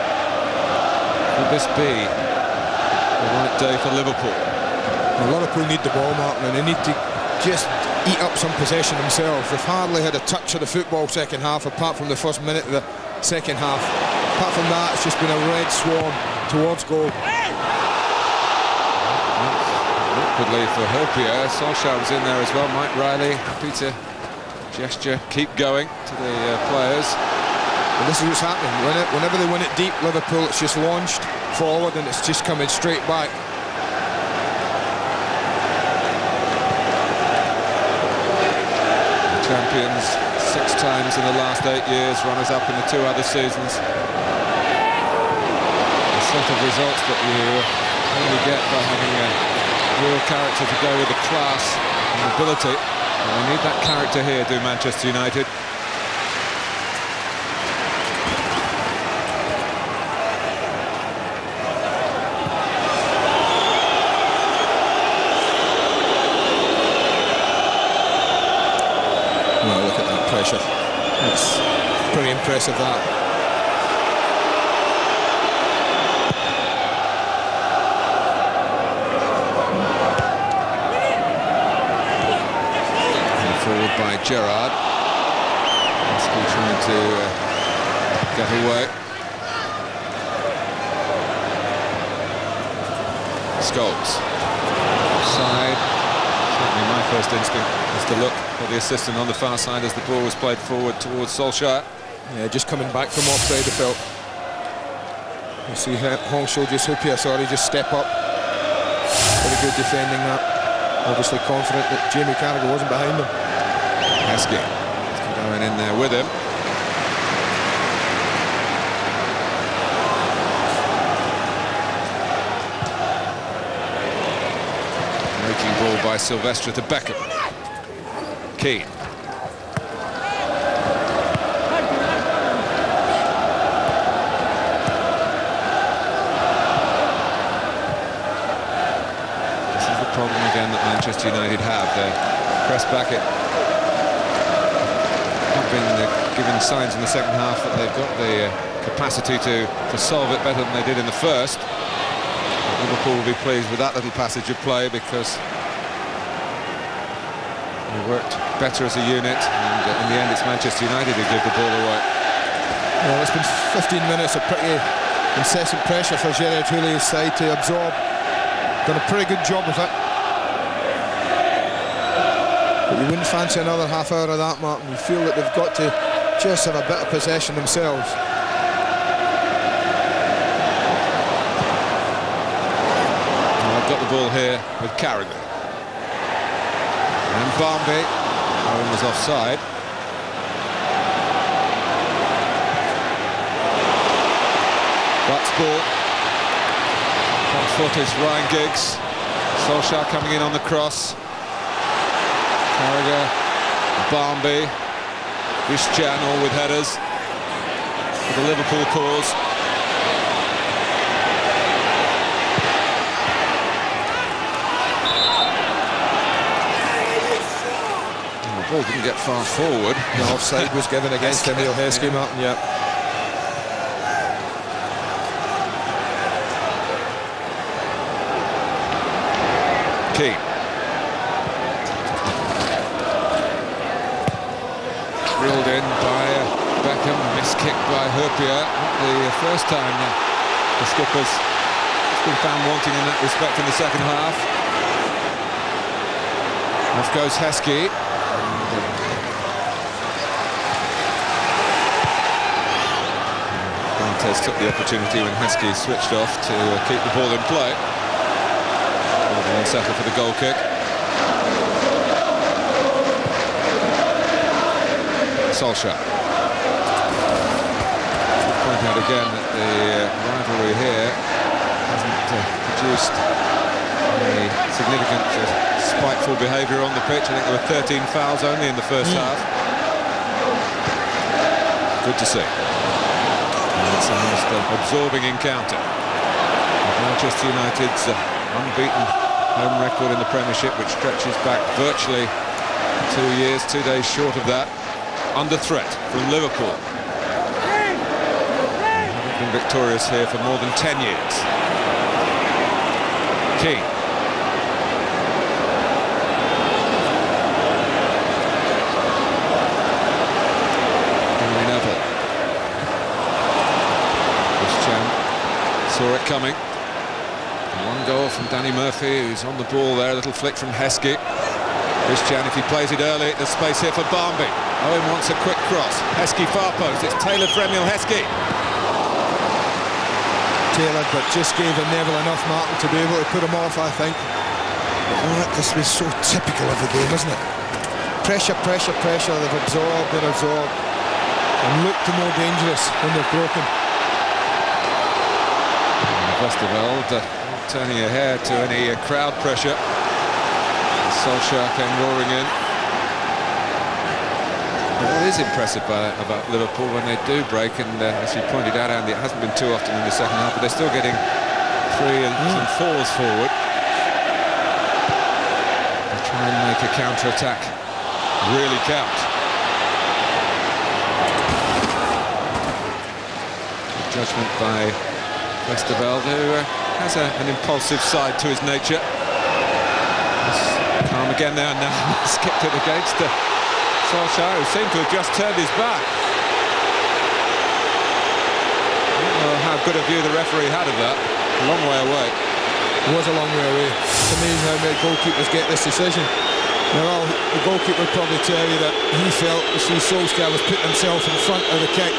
Speaker 1: Could this be the right day for Liverpool?
Speaker 2: Well, Liverpool need the ball, Martin, and they need to just eat up some possession themselves. They've hardly had a touch of the football second half, apart from the first minute of the second half. Apart from that, it's just been a red swarm towards goal.
Speaker 1: Awkwardly for Hoopier. Solskjaer was in there as well. Mike Riley happy to gesture, keep going to the players.
Speaker 2: And this is what's happening. Whenever they win it deep, Liverpool, it's just launched forward and it's just coming straight back.
Speaker 1: The champions 6 times in the last 8 years, runners-up in the 2 other seasons. A set of results that you only get by having a real character to go with the class and ability. And we need that character here, do Manchester United.
Speaker 2: Well, look at that pressure. It's pretty impressive, that.
Speaker 1: Forward by Gerrard. Still trying to get away. Scholes. Side. Certainly my first instinct was to look for the assistant on the far side as the ball was played forward towards Solskjaer.
Speaker 2: Yeah, just coming back from offside, I felt. You see Hongso just Hupia, sorry, just step up. Very good defending that. Obviously confident that Jamie Carragher wasn't behind him.
Speaker 1: Heskey going in there with him. Breaking ball by Silvestre to Beckham. Keane. This is the problem again that Manchester United have. They press back it. Been given signs in the second half that they've got the capacity to solve it better than they did in the first. Liverpool will be pleased with that little passage of play because they worked better as a unit, and in the end it's Manchester United who give the ball away.
Speaker 2: Well, it's been 15 minutes of pretty incessant pressure for Gerrard Houllié's side to absorb. Done a pretty good job of it. But you wouldn't fancy another half hour of that, Martin. You feel that they've got to just have a bit of possession themselves.
Speaker 1: Well, I've got the ball here with Carragher. And Barmby. Owen was offside. Butt's ball. Front foot is Ryan Giggs. Solskjaer coming in on the cross. Carragher, Barmby, Christian all with headers for the Liverpool cause. The ball didn't get far forward.
Speaker 2: The offside was given against Emile Heskey, Martin, yeah.
Speaker 1: Keane. Drilled in by Beckham, miskicked by Hupia. Not the first time the skipper's been found wanting in that respect in the second half. Off goes Heskey. Dantes took the opportunity when Heskey switched off to keep the ball in play. And settle for the goal kick. Solskjaer. Point out again that the rivalry here hasn't produced any significant spiteful behaviour on the pitch. I think there were 13 fouls only in the first half. Good to see. And it's a most absorbing encounter. Manchester United's unbeaten home record in the Premiership, which stretches back virtually 2 years, 2 days short of that. Under threat from Liverpool. They haven't been victorious here for more than 10 years. Keane. Henry Neville. Christian saw it coming. One goal from Danny Murphy, who's on the ball there. A little flick from Heskey. Christian, if he plays it early, there's space here for Barmby. Owen wants a quick cross. Heskey far post. It's tailored for Emile Heskey.
Speaker 2: Tailored, but just gave Neville enough, Martin, to be able to put him off, I think. Oh, this was so typical of the game, isn't it? Pressure, pressure, pressure. They've absorbed and absorbed and looked more dangerous when they've broken.
Speaker 1: Westerveld turning her hair to any crowd pressure. Solskjaer came roaring in. What is impressive about Liverpool when they do break, and as you pointed out, Andy, it hasn't been too often in the second half, but they're still getting 3 and 4s forward. They try and make a counter-attack really count. Good judgment by Westerveld, who has an impulsive side to his nature. He's calm again there, and now he's kicked it against Solskjaer, who seemed to have just turned his back. I don't know how good a view the referee had of that. A long way away.
Speaker 2: It was a long way away. It's amazing how many goalkeepers get this decision. Now, the goalkeeper would probably tell you that he felt as if Solskjaer was putting himself in front of the kick.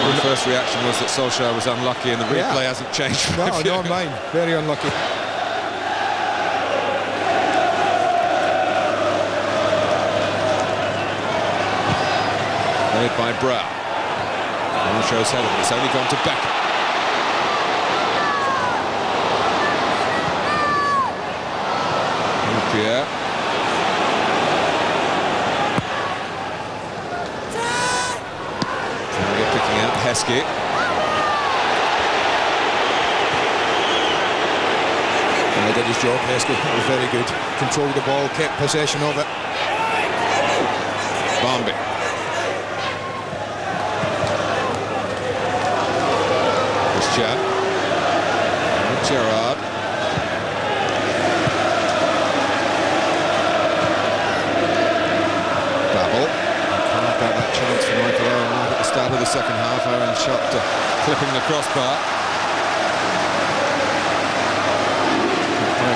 Speaker 1: My first reaction was that Solskjaer was unlucky, and the replay hasn't changed.
Speaker 2: No, not mine. Very unlucky.
Speaker 1: Played by Brown. Show's head of it. It's only gone to Beckham. Pierre. Picking out Heskey.
Speaker 2: And he did his job, Heskey. It was very good. Controlled the ball, kept possession of it.
Speaker 1: Barmby. Christian. Gerrard. About that chance for Michael Owen right at the start of the second half. Owen shot clipping the crossbar.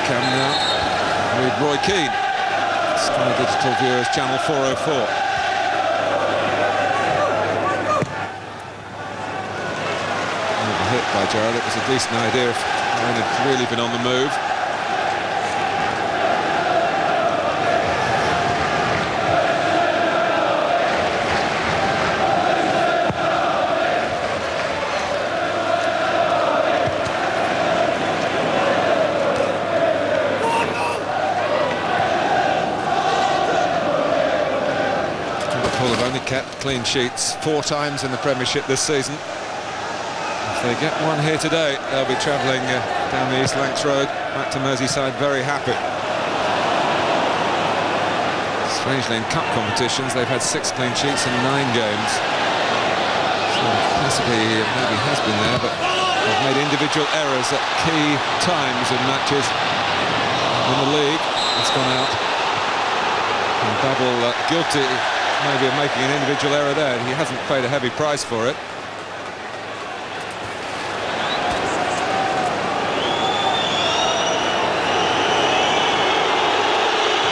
Speaker 1: Cam now with Roy Keane. Sky Digital viewers, channel 404. Hit by Gerrard. It was a decent idea if Owen had really been on the move. Kept clean sheets 4 times in the Premiership this season. If they get one here today, they'll be travelling down the East Lancs Road back to Merseyside very happy. Strangely, in cup competitions, they've had 6 clean sheets in 9 games. So capacity maybe has been there, but they've made individual errors at key times in matches in the league. It's gone out. And Babel guilty maybe of making an individual error there. He hasn't paid a heavy price for it.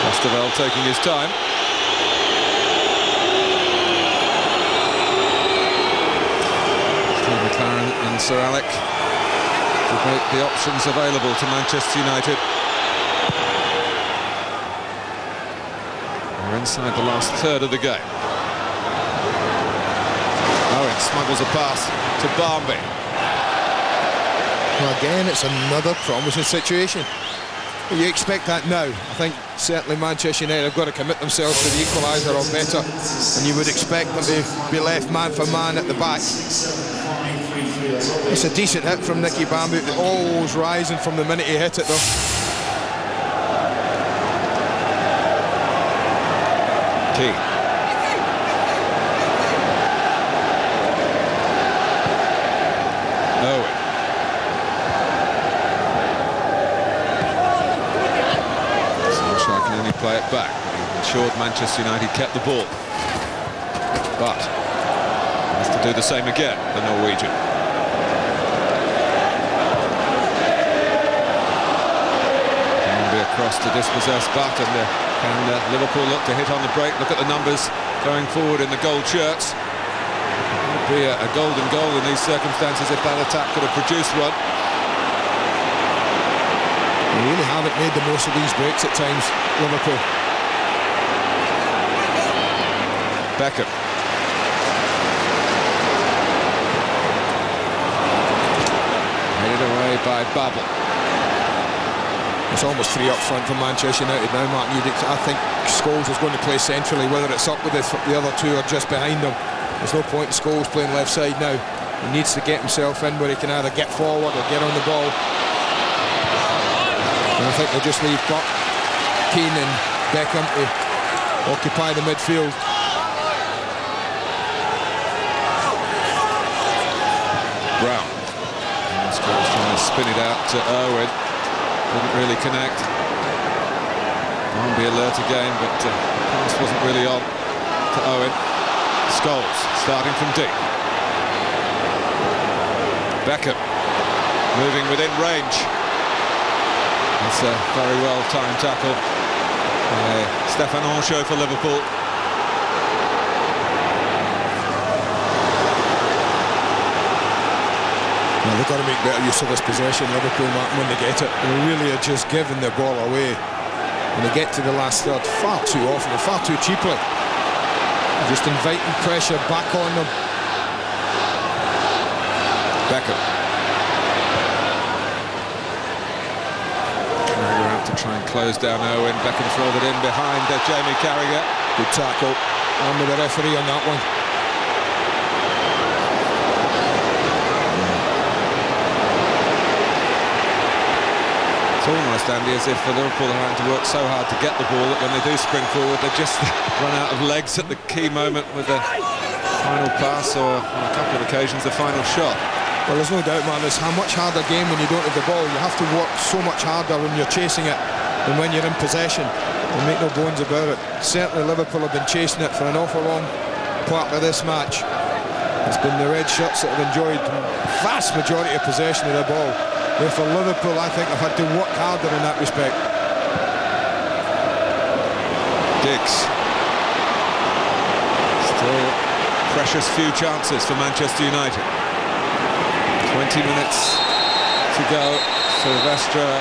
Speaker 1: Westerveld taking his time. Steve McLaren and Sir Alec debate the options available to Manchester United. We're inside the last third of the game. Owen smuggles a pass to Barmby.
Speaker 2: Well, again, it's another promising situation. You expect that now. I think certainly Manchester United have got to commit themselves to the equaliser or better, and you would expect them to be left man for man at the back. It's a decent hit from Nicky Barmby, always rising from the minute he hit it though.
Speaker 1: Key. Owen. Solskjaer can only play it back. He ensured Manchester United kept the ball. But has to do the same again, the Norwegian. Across to dispossess Button. Can Liverpool look to hit on the break? Look at the numbers going forward in the gold shirts. It would be a golden goal in these circumstances if that attack could have produced one.
Speaker 2: They really haven't made the most of these breaks at times, Liverpool.
Speaker 1: Beckham. Headed away by Babel.
Speaker 2: It's almost 3 up front for Manchester United now, Martin. I think Scholes is going to play centrally, whether it's up with the other two or just behind them. There's no point in Scholes playing left side now. He needs to get himself in where he can either get forward or get on the ball. And I think they'll just leave Buck, Keane and Beckham to occupy the midfield.
Speaker 1: Brown. Scholes trying to spin it out to Irwin. Didn't really connect. Barnby alert again, but the pass wasn't really on to Owen. Scholes starting from deep. Beckham moving within range. It's a very well timed tackle by Stéphane Henchoz for Liverpool.
Speaker 2: Well, they've got to make better use of this possession, Liverpool, Martin, when they get it. They really are just giving the ball away. When they get to the last third, far too often and far too cheaply. Just inviting pressure back on them.
Speaker 1: Beckham. Carragher out to try and close down Owen. Beckham throws it in behind Jamie Carragher.
Speaker 2: Good tackle. On with the referee on that one.
Speaker 1: It's almost, Andy, as if Liverpool are having to work so hard to get the ball that when they do spring forward, they just run out of legs at the key moment with the final pass or, on a couple of occasions, the final shot.
Speaker 2: Well, there's no doubt, man, it's a much harder game when you don't have the ball. You have to work so much harder when you're chasing it than when you're in possession. And make no bones about it. Certainly Liverpool have been chasing it for an awful long part of this match. It's been the red shirts that have enjoyed the vast majority of possession of the ball. For Liverpool, I think they've had to work harder in that respect.
Speaker 1: Giggs. Still precious few chances for Manchester United. 20 minutes to go. Silvestre.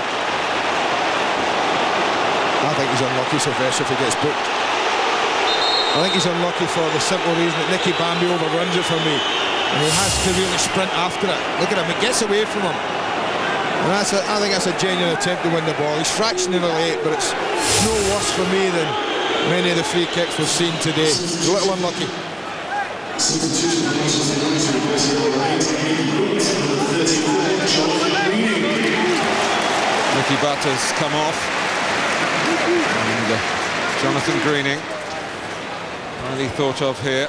Speaker 2: I think he's unlucky, Silvestre, if he gets booked. I think he's unlucky for the simple reason that Nicky Bambi overruns it for me. And he has to really sprint after it. Look at him, it gets away from him. And I think that's a genuine attempt to win the ball. He's fractionally late, but it's no worse for me than many of the free kicks we've seen today. He's a little unlucky.
Speaker 1: Nicky Butt's come off. And Jonathan Greening, highly thought of here.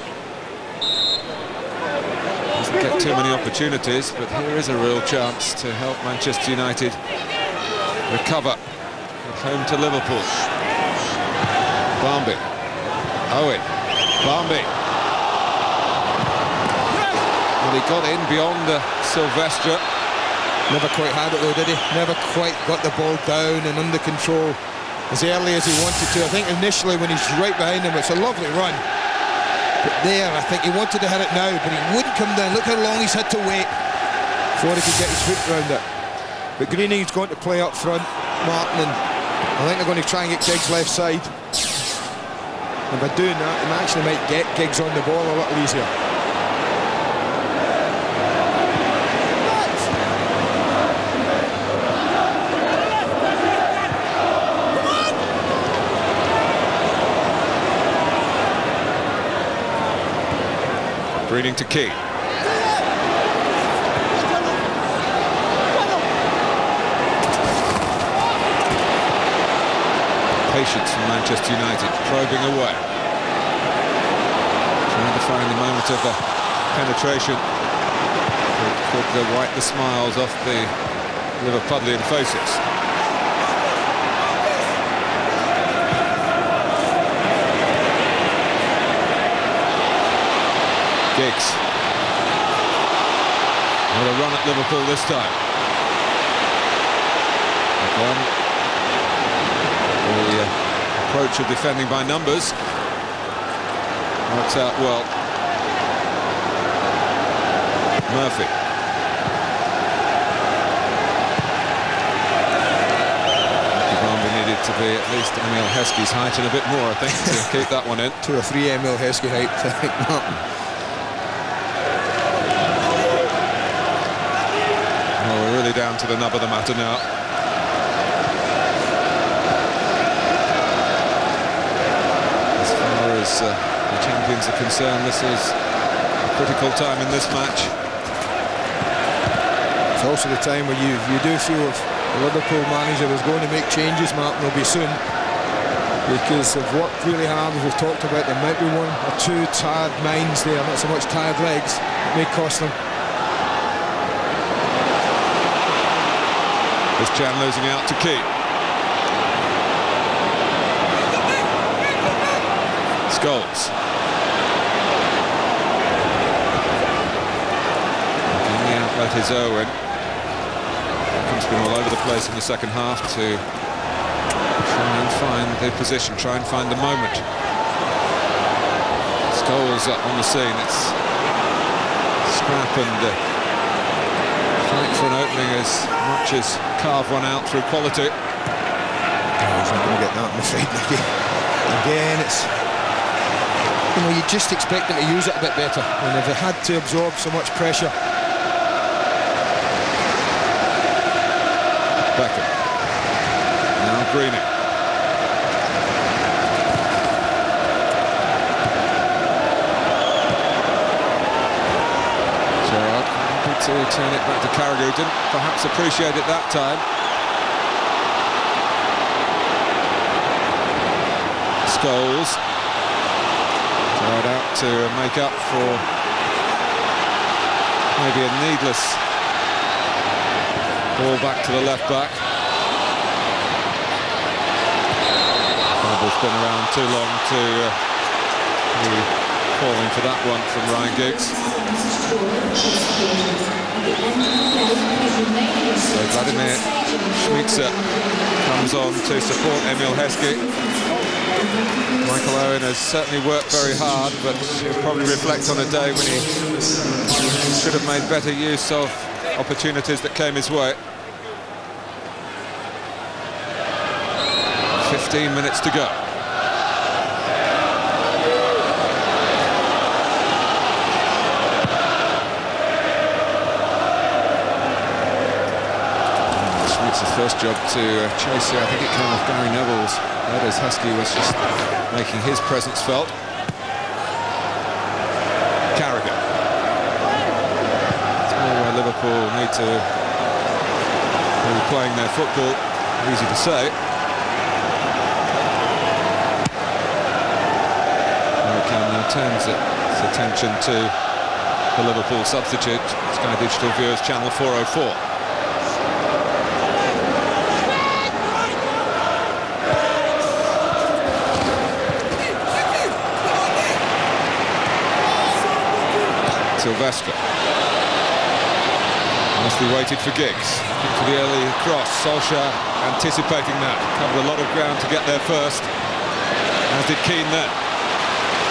Speaker 1: Doesn't get too many opportunities, but here is a real chance to help Manchester United recover at home to Liverpool. Barnby. Owen. Barnby. Well, he got in beyond Silvestre.
Speaker 2: Never quite had it though, did he? Never quite got the ball down and under control as early as he wanted to. I think initially when he's right behind him, it's a lovely run. But there, I think he wanted to hit it now, but he wouldn't come down. Look how long he's had to wait before he could get his foot around it. But Greening's going to play up front, Martin, and I think they're going to try and get Giggs left side. And by doing that, they actually might get Giggs on the ball a little easier.
Speaker 1: Greening to Keane. Patience from Manchester United, probing away. Trying to find the moment of penetration that could wipe the smiles off the Liverpudlian faces. Giggs. What a run at Liverpool this time. Again, the approach of defending by numbers works out well. Murphy. to be at least Emil Heskey's height and a bit more, I think, to keep that one in.
Speaker 2: 2 or 3 Emil Heskey height, I think, Martin.
Speaker 1: Well, we're really down to the nub of the matter now. As far as the champions are concerned, this is a critical time in this match.
Speaker 2: It's also the time where you do feel if the Liverpool manager is going to make changes, Martin, will be soon, because they've worked really hard, as we've talked about. There might be 1 or 2 tired minds there, not so much tired legs. It may cost them.
Speaker 1: Is Chan losing out to Key? Scholes. And the outlet is Owen. He's been all over the place in the second half to try and find the position, try and find the moment. Scholes on the scene. It's scrap and fight for an opening as much as carve one out through quality.
Speaker 2: Oh, he's not going to get that, I'm afraid, Nicky. Again, it's... You know, you just expect them to use it a bit better, and if they had to absorb so much pressure.
Speaker 1: Beckham. Now Greening. Gerrard happy to turn it back to Carragher. Didn't perhaps appreciate it that time. Scholes. Gerrard out to make up for maybe a needless ball back to the left back. Ball's been around too long to be falling for that one from Ryan Giggs. So Vladimir Schmitzer comes on to support Emil Heskey. Michael Owen has certainly worked very hard, but he'll probably reflect on a day when he should have made better use of opportunities that came his way. 15 minutes to go. Schmitz's first job to chase here, I think it came off Gary Neville's head as Heskey was just making his presence felt. Carragher. It's more where Liverpool need to be playing their football, easy to say. Now turns its attention to the Liverpool substitute. Sky Digital viewers, channel 404. Sylvester. Nicely waited for Giggs. Looking for the early cross. Solskjaer anticipating that. Covered a lot of ground to get there first, as did Keane then.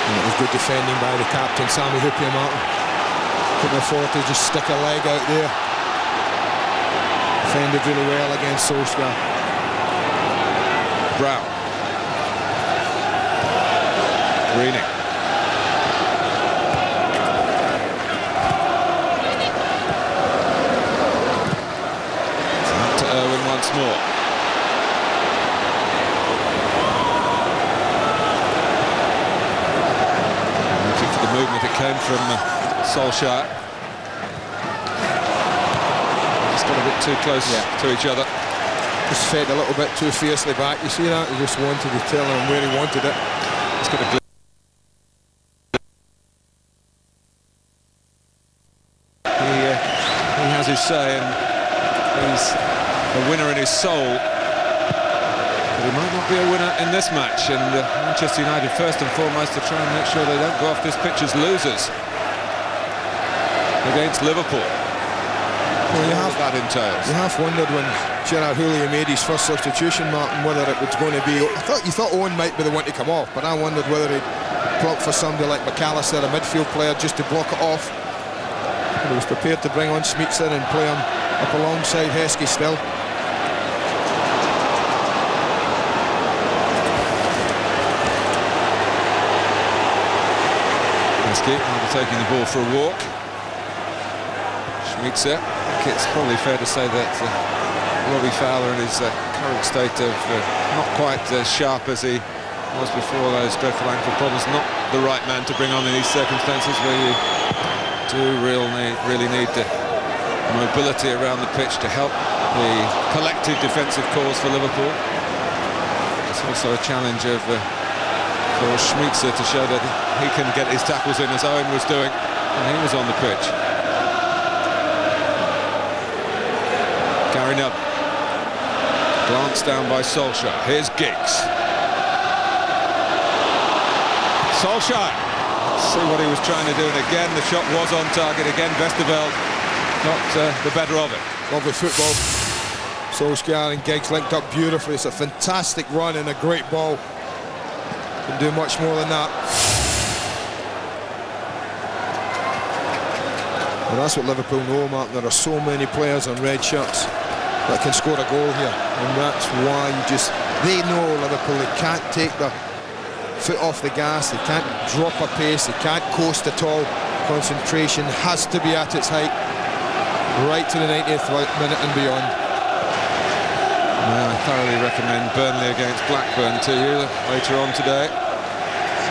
Speaker 2: And it was good defending by the captain, Sami Hyypiä, Martin. Couldn't afford to just stick a leg out there. Defended really well against Solskjaer.
Speaker 1: Brown. Greening. Up to Irwin once more. Movement, it came from Solskjaer. Just got a bit too close to each other.
Speaker 2: Just fed a little bit too fiercely back. You see that? He just wanted to tell him where he wanted it.
Speaker 1: He's got a he has his say, and he's a winner in his soul. But he might not be a winner in this match, and Manchester United first and foremost to try and make sure they don't go off this pitch as losers against Liverpool.
Speaker 2: Well, you have
Speaker 1: that entails.
Speaker 2: You have wondered when Gerard Houllier made his first substitution, Martin, whether it was going to be... You thought Owen might be the one to come off, but I wondered whether he'd block for somebody like McAllister, a midfield player, just to block it off. And he was prepared to bring on Schmitzer and play him up alongside Heskey still.
Speaker 1: Taking the ball for a walk. Schmitzer. I think it's probably fair to say that Robbie Fowler in his current state of not quite as sharp as he was before those dreadful ankle problems, not the right man to bring on in these circumstances where you do really need the mobility around the pitch to help the collective defensive cause for Liverpool. It's also a challenge of for Schmitzer to show that he can get his tackles in as Owen was doing when he was on the pitch. Gary Neville. Glanced down by Solskjaer. Here's Giggs. Solskjaer. Let's see what he was trying to do, and again the shot was on target. Again Westerveld got the better of it.
Speaker 2: Lovely football. Solskjaer and Giggs linked up beautifully. It's a fantastic run and a great ball. Can do much more than that. And that's what Liverpool know, Mark. There are so many players on red shirts that can score a goal here, and that's why they know Liverpool, they can't take their foot off the gas, they can't drop a pace, they can't coast at all. Concentration has to be at its height right to the 90th minute and beyond.
Speaker 1: I thoroughly recommend Burnley against Blackburn to you later on today.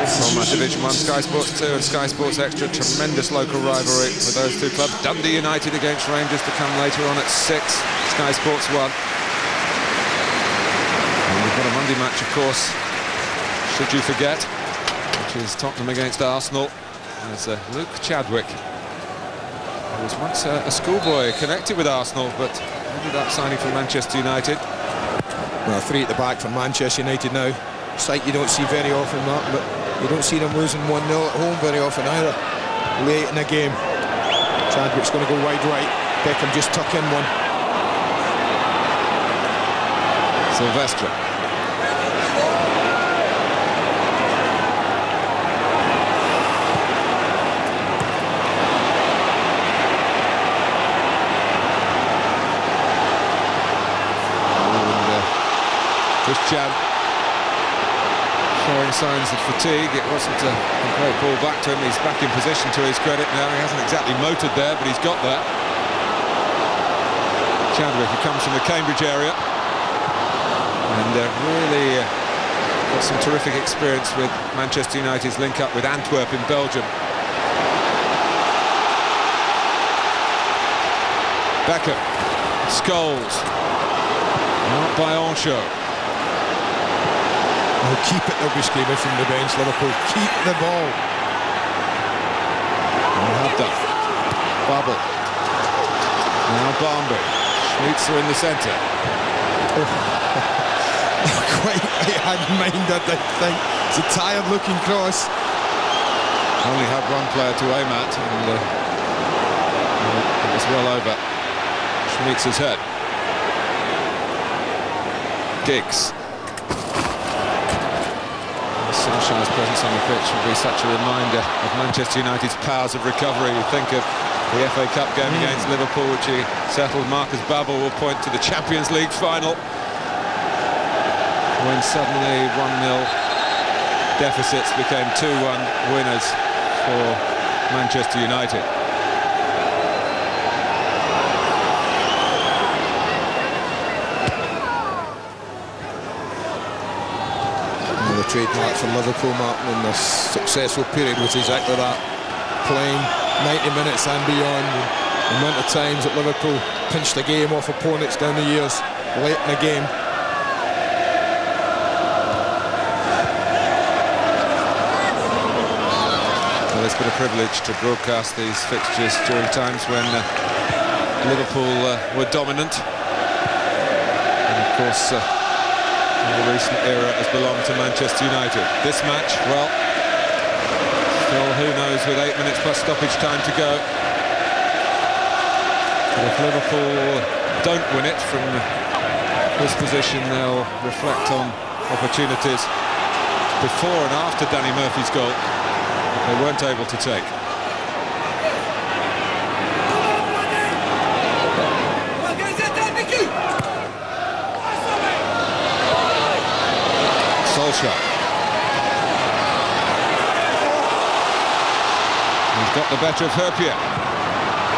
Speaker 1: From Division 1, Sky Sports 2 and Sky Sports Extra. Tremendous local rivalry with those two clubs. Dundee United against Rangers to come later on at 6, Sky Sports 1. And we've got a Monday match, of course, should you forget, which is Tottenham against Arsenal. There's Luke Chadwick, who was once a schoolboy connected with Arsenal, but ended up signing for Manchester United.
Speaker 2: Well, 3 at the back for Manchester United now. Sight you don't see very often, Mark, but you don't see them losing 1-0 at home very often either. Late in the game. Chadwick's going to go wide right. Beckham just tuck in one.
Speaker 1: Silvestre. Christian showing signs of fatigue. It wasn't a great ball back to him. He's back in position to his credit now. He hasn't exactly motored there, but he's got there. Chadwick, who comes from the Cambridge area, and really got some terrific experience with Manchester United's link-up with Antwerp in Belgium. Beckham, Scholes, out by Ancho.
Speaker 2: Oh, keep it, they'll be screaming from the bench, Liverpool. Keep the ball.
Speaker 1: They have done. Bubble. Now Barnby. Schmitzer in the centre.
Speaker 2: Oh. Quite high-minded, I think. It's a tired-looking cross.
Speaker 1: Only had one player to aim at, and it was well over Schmitzer's head. Giggs. Solskjaer's presence on the pitch will be such a reminder of Manchester United's powers of recovery. You think of the FA Cup game against Liverpool, which he settled. Marcus Babbel will point to the Champions League final, when suddenly 1-0 deficits became 2-1 winners for Manchester United.
Speaker 2: Trademark for Liverpool, Martin, in the successful period was exactly that. Playing 90 minutes and beyond. The amount of times that Liverpool pinched the game off opponents down the years, late in the game.
Speaker 1: Well, it's been a privilege to broadcast these fixtures during times when Liverpool were dominant. And of course, the recent era has belonged to Manchester United. This match, well, still who knows with 8 minutes plus stoppage time to go. But if Liverpool don't win it from this position, they'll reflect on opportunities before and after Danny Murphy's goal that they weren't able to take. Solskjaer. He's got the better of Herpier.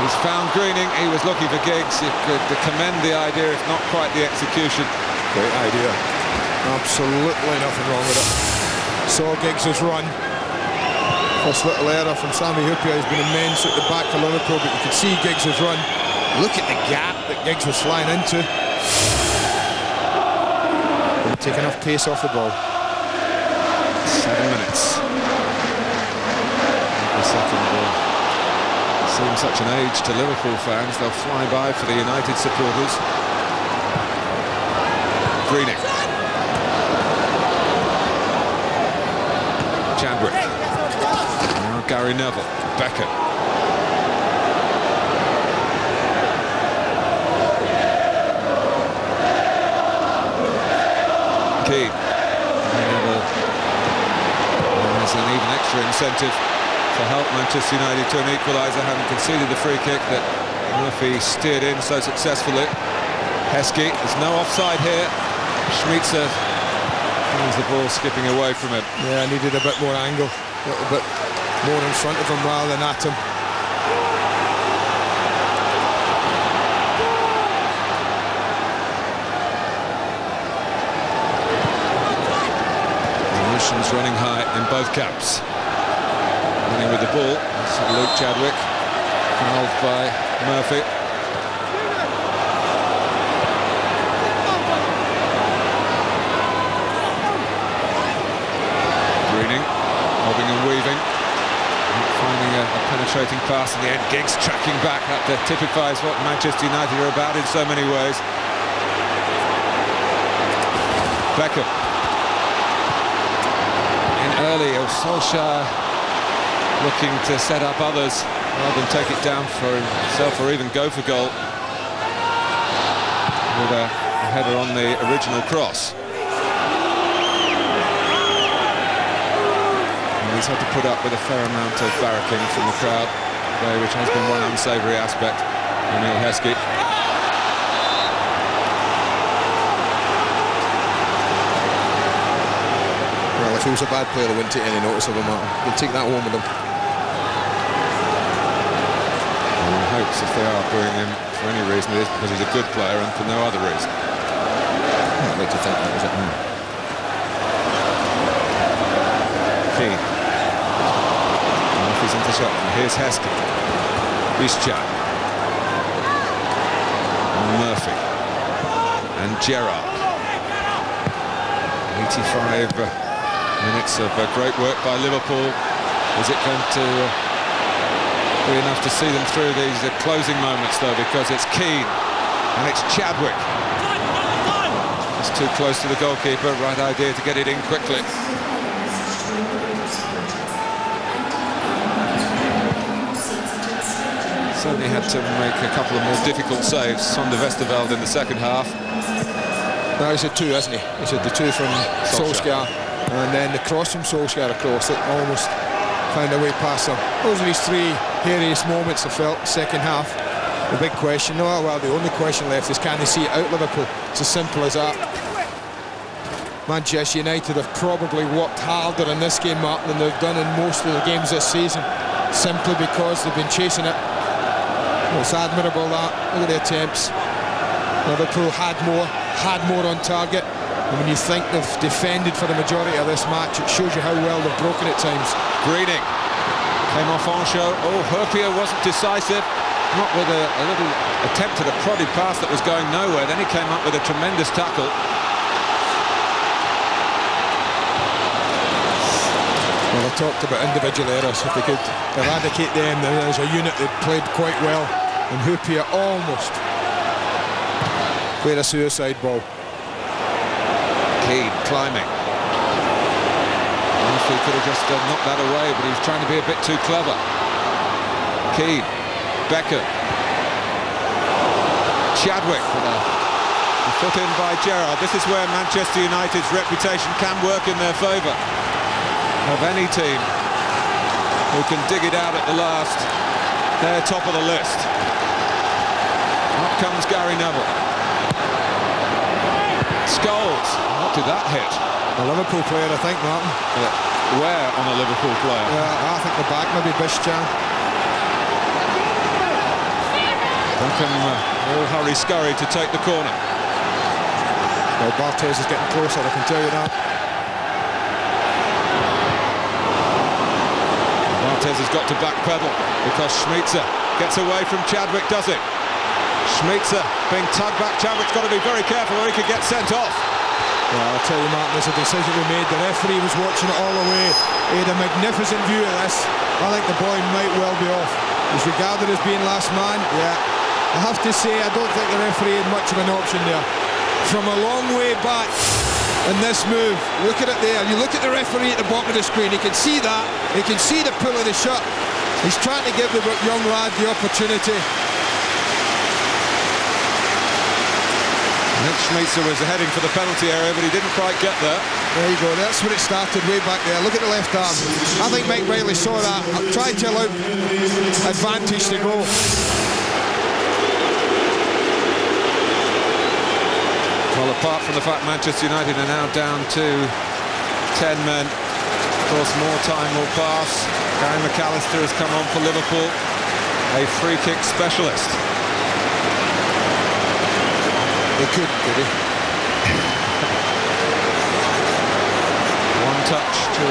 Speaker 1: He's found Greening. He was looking for Giggs. You could commend the idea, if not quite the execution.
Speaker 2: Great idea. Absolutely nothing wrong with it. Saw Giggs' run. First little error from Sami Hyypiä has been immense at the back for Liverpool, but you can see Giggs' run. Look at the gap that Giggs was flying into. Didn't take enough pace off the ball.
Speaker 1: 7 minutes. The second ball. Seems such an age to Liverpool fans. They'll fly by for the United supporters. Greening. Chadwick. Now Gary Neville. Becker. Keane. There's an even extra incentive to help Manchester United to an equaliser, having conceded the free kick that Murphy steered in so successfully. Heskey, there's no offside here. Schmitzer finds the ball skipping away from him.
Speaker 2: Yeah, needed a bit more angle, a little bit more in front of him rather than at him.
Speaker 1: Emotions running high in both camps. Running with the ball, that's Luke Chadwick, fouled by Murphy. Greening, bobbing and weaving, finding a penetrating pass in the end. Giggs tracking back. That typifies what Manchester United are about in so many ways. Beckham. Early, Solskjaer looking to set up others rather than take it down for himself or even go for goal with a header on the original cross. And he's had to put up with a fair amount of barracking from the crowd today, which has been one unsavoury aspect for Neil Heskey.
Speaker 2: If he was a bad player, I wouldn't take any notice of him. They'd take that home with them.
Speaker 1: Everyone hopes if they are booing him for any reason, it is because he's a good player and for no other reason.
Speaker 2: I'd like to think that was it.
Speaker 1: Keane. Murphy's into shot. Here's Heskey. Bischak. Murphy. And Gerrard. 85 minutes of great work by Liverpool. Is it going to be enough to see them through these closing moments, though, because it's Keane and it's Chadwick. It's too close to the goalkeeper. Right idea to get it in quickly. Certainly had to make a couple of more difficult saves. Van der Westerveld in the second half.
Speaker 2: No, he's had two, hasn't he? He's had the two from Solskjaer. And then the cross from Solskjaer across it, almost found a way past him. Those are his three hairiest moments, I felt, second half. The big question, well, the only question left is can they see it out, Liverpool? It's as simple as that. Manchester United have probably worked harder in this game, Martin, than they've done in most of the games this season, simply because they've been chasing it. Well, it's admirable that. Look at the attempts. Liverpool had more on target. And when you think they've defended for the majority of this match, it shows you how well they've broken at times.
Speaker 1: Greening came off on show. Oh, Herpier wasn't decisive. Not with a little attempt at a prodded pass that was going nowhere. Then he came up with a tremendous tackle.
Speaker 2: Well, I talked about individual errors. If they could eradicate them, then as a unit they'd played quite well. And Herpier almost played a suicide ball.
Speaker 1: Keane climbing. Murphy could have just knocked that away, but he was trying to be a bit too clever. Keane, Becker, Chadwick with a foot in by Gerrard. This is where Manchester United's reputation can work in their favour. Of any team who can dig it out at the last, they're top of the list. Up comes Gary Neville. Scholes. What did that hit?
Speaker 2: A Liverpool player, I think, Martin.
Speaker 1: Where on a Liverpool player?
Speaker 2: Yeah, I think the back, maybe Bischak.
Speaker 1: Beckham all hurry-scurry to take the corner.
Speaker 2: Well, Barthez is getting closer, I can tell you that.
Speaker 1: Barthez has got to backpedal because Schmeitzer gets away from Chadwick, does it? Schmeitzer being tugged back. Chadwick's got to be very careful or he could get sent off.
Speaker 2: Well, I'll tell you, Martin, there's a decision we made. The referee was watching it all the way. He had a magnificent view of this. I think the boy might well be off. He's regarded as being last man. Yeah, I have to say, I don't think the referee had much of an option there. From a long way back in this move, look at it there. You look at the referee at the bottom of the screen, he can see that. He can see the pull of the shot. He's trying to give the young lad the opportunity.
Speaker 1: I think Schmeitzer was heading for the penalty area, but he didn't quite get there.
Speaker 2: There you go, that's when it started, way back there. Look at the left arm. I think Mike Riley saw that, tried to allow advantage to go.
Speaker 1: Well, apart from the fact Manchester United are now down to 10 men, of course more time will pass. Gary McAllister has come on for Liverpool, a free kick specialist.
Speaker 2: They couldn't, did he?
Speaker 1: One touch to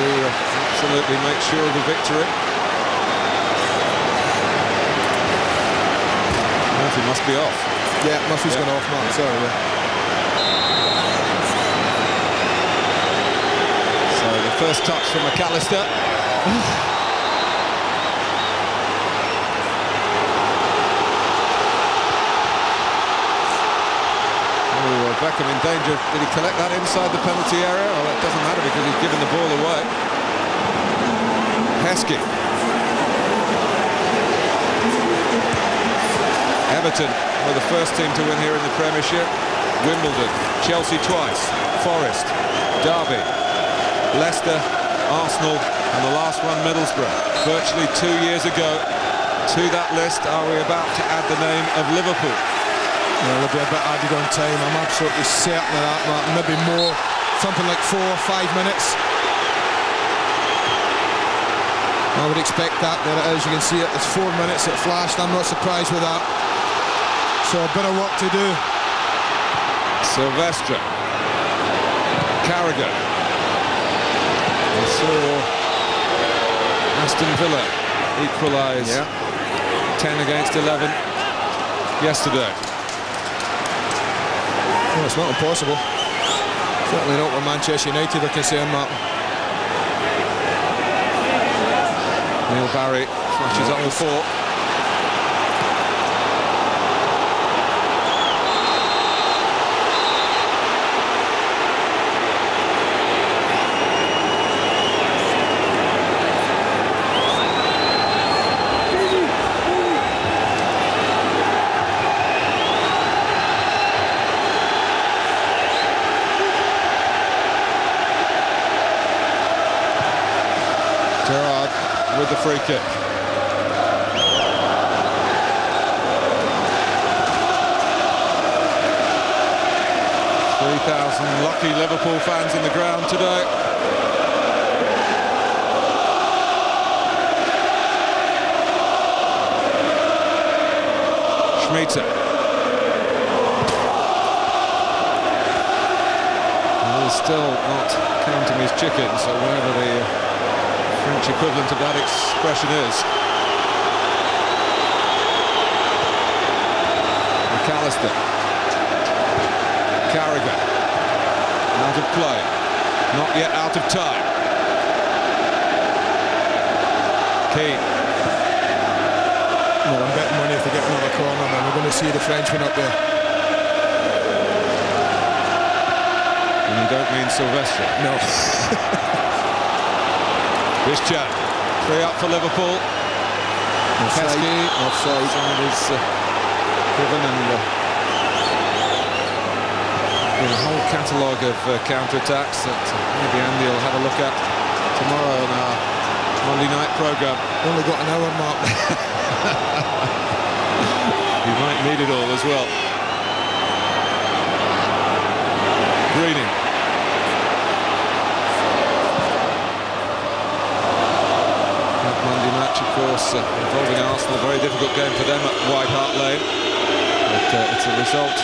Speaker 1: absolutely make sure of the victory. Murphy must be off.
Speaker 2: Yeah, Murphy's gone off, Mark, sorry. Yeah.
Speaker 1: So the first touch from McAllister. Beckham in danger. Did he collect that inside the penalty area? Well, that doesn't matter because he's given the ball away. Heskey. Everton were the first team to win here in the Premiership. Wimbledon, Chelsea twice, Forest, Derby, Leicester, Arsenal, and the last one Middlesbrough. Virtually 2 years ago. To that list are we about to add the name of Liverpool.
Speaker 2: Well, there'll be a bit added on time, I'm absolutely certain of that, Martin. Maybe more, something like 4 or 5 minutes. I would expect that. There it is, you can see it, it's 4 minutes, it flashed, I'm not surprised with that. So a bit of work to do.
Speaker 1: Silvestre. Carragher. We saw Aston Villa equalise 10 against 11 yesterday.
Speaker 2: Well, it's not impossible. Certainly not where Manchester United are concerned, Martin.
Speaker 1: Neil Barry flashes up the fort. With the free kick. 3,000 lucky Liverpool fans in the ground today. Schmeitzer. He's still not counting his chickens, so wherever the French equivalent of that expression is. McAllister. Carragher. Out of play. Not yet out of time. Keane.
Speaker 2: Well, I'm betting money if they get another corner, then we're going to see the Frenchman up there.
Speaker 1: And you don't mean Silvestre?
Speaker 2: No.
Speaker 1: Christian, 3 up for Liverpool. Heskey, offside, and is given, and a whole catalogue of counter-attacks that maybe Andy will have a look at tomorrow on our Monday night programme.
Speaker 2: Only got an hour, Mark.
Speaker 1: You might need it all as well. Greening. Monday match, of course, involving Arsenal. A very difficult game for them at White Hart Lane. it's a result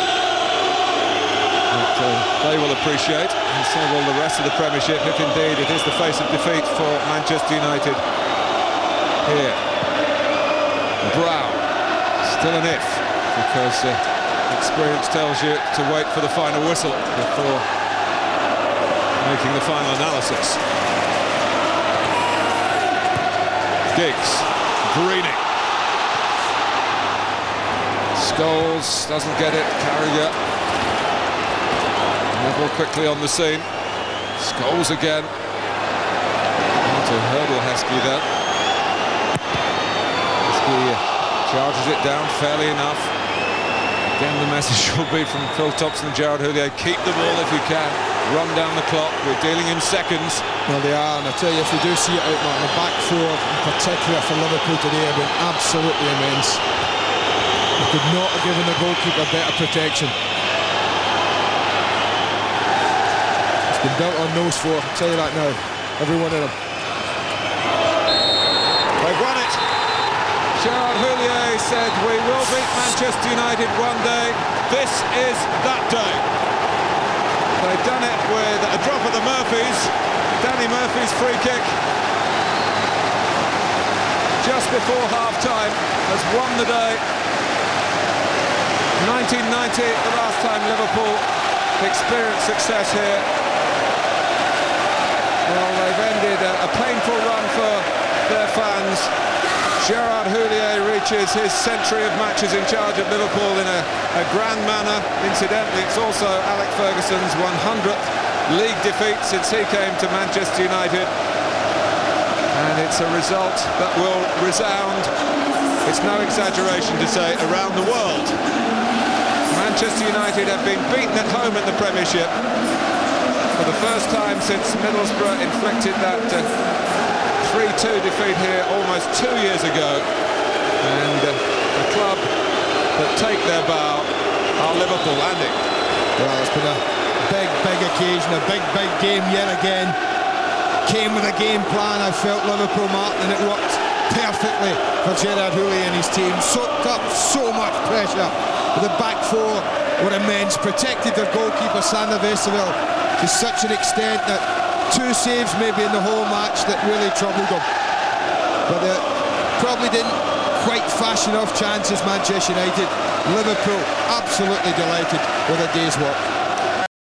Speaker 1: that they will appreciate, and so will the rest of the Premiership, if indeed it is the face of defeat for Manchester United here. Brown, still an if, because experience tells you to wait for the final whistle before making the final analysis. Giggs, Greening. Scholes doesn't get it, Carragher. Neville quickly on the scene. Scholes again. To hurdle Heskey there. Heskey charges it down fairly enough. Again, the message will be from Phil Thompson and Gerard Houllier: keep the ball if you can, run down the clock. We're dealing in seconds.
Speaker 2: Well, they are, and I tell you, if you do see it out, Martin, the back four in particular for Liverpool today have been absolutely immense. You could not have given the goalkeeper better protection. It's been built on those four, I'll tell you that now. Every one of them.
Speaker 1: They've won it. Gerard Houllier said, we will beat Manchester United one day. This is that day. They've done it with a drop of the Murphys. Danny Murphy's free kick just before half-time has won the day. 1990, the last time Liverpool experienced success here. Well, they've ended a painful run for their fans. Gerard Houllier reaches his century of matches in charge of Liverpool in a grand manner. Incidentally, it's also Alex Ferguson's 100th league defeat since he came to Manchester United. And it's a result that will resound, it's no exaggeration to say, around the world. Manchester United have been beaten at home in the Premiership for the first time since Middlesbrough inflicted that 3-2 defeat here almost 2 years ago, and the club that take their bow are Liverpool. Andy?
Speaker 2: Well, it's been a big occasion, a big game yet again. Came with a game plan, I felt, Liverpool, Martin, and it worked perfectly for Gerard Houllier and his team. Soaked up so much pressure. The back four were immense, protected their goalkeeper Sander Westerveld to such an extent that 2 saves maybe in the whole match that really troubled them. But they probably didn't quite fashion off chances, Manchester United. Liverpool absolutely delighted with a day's work.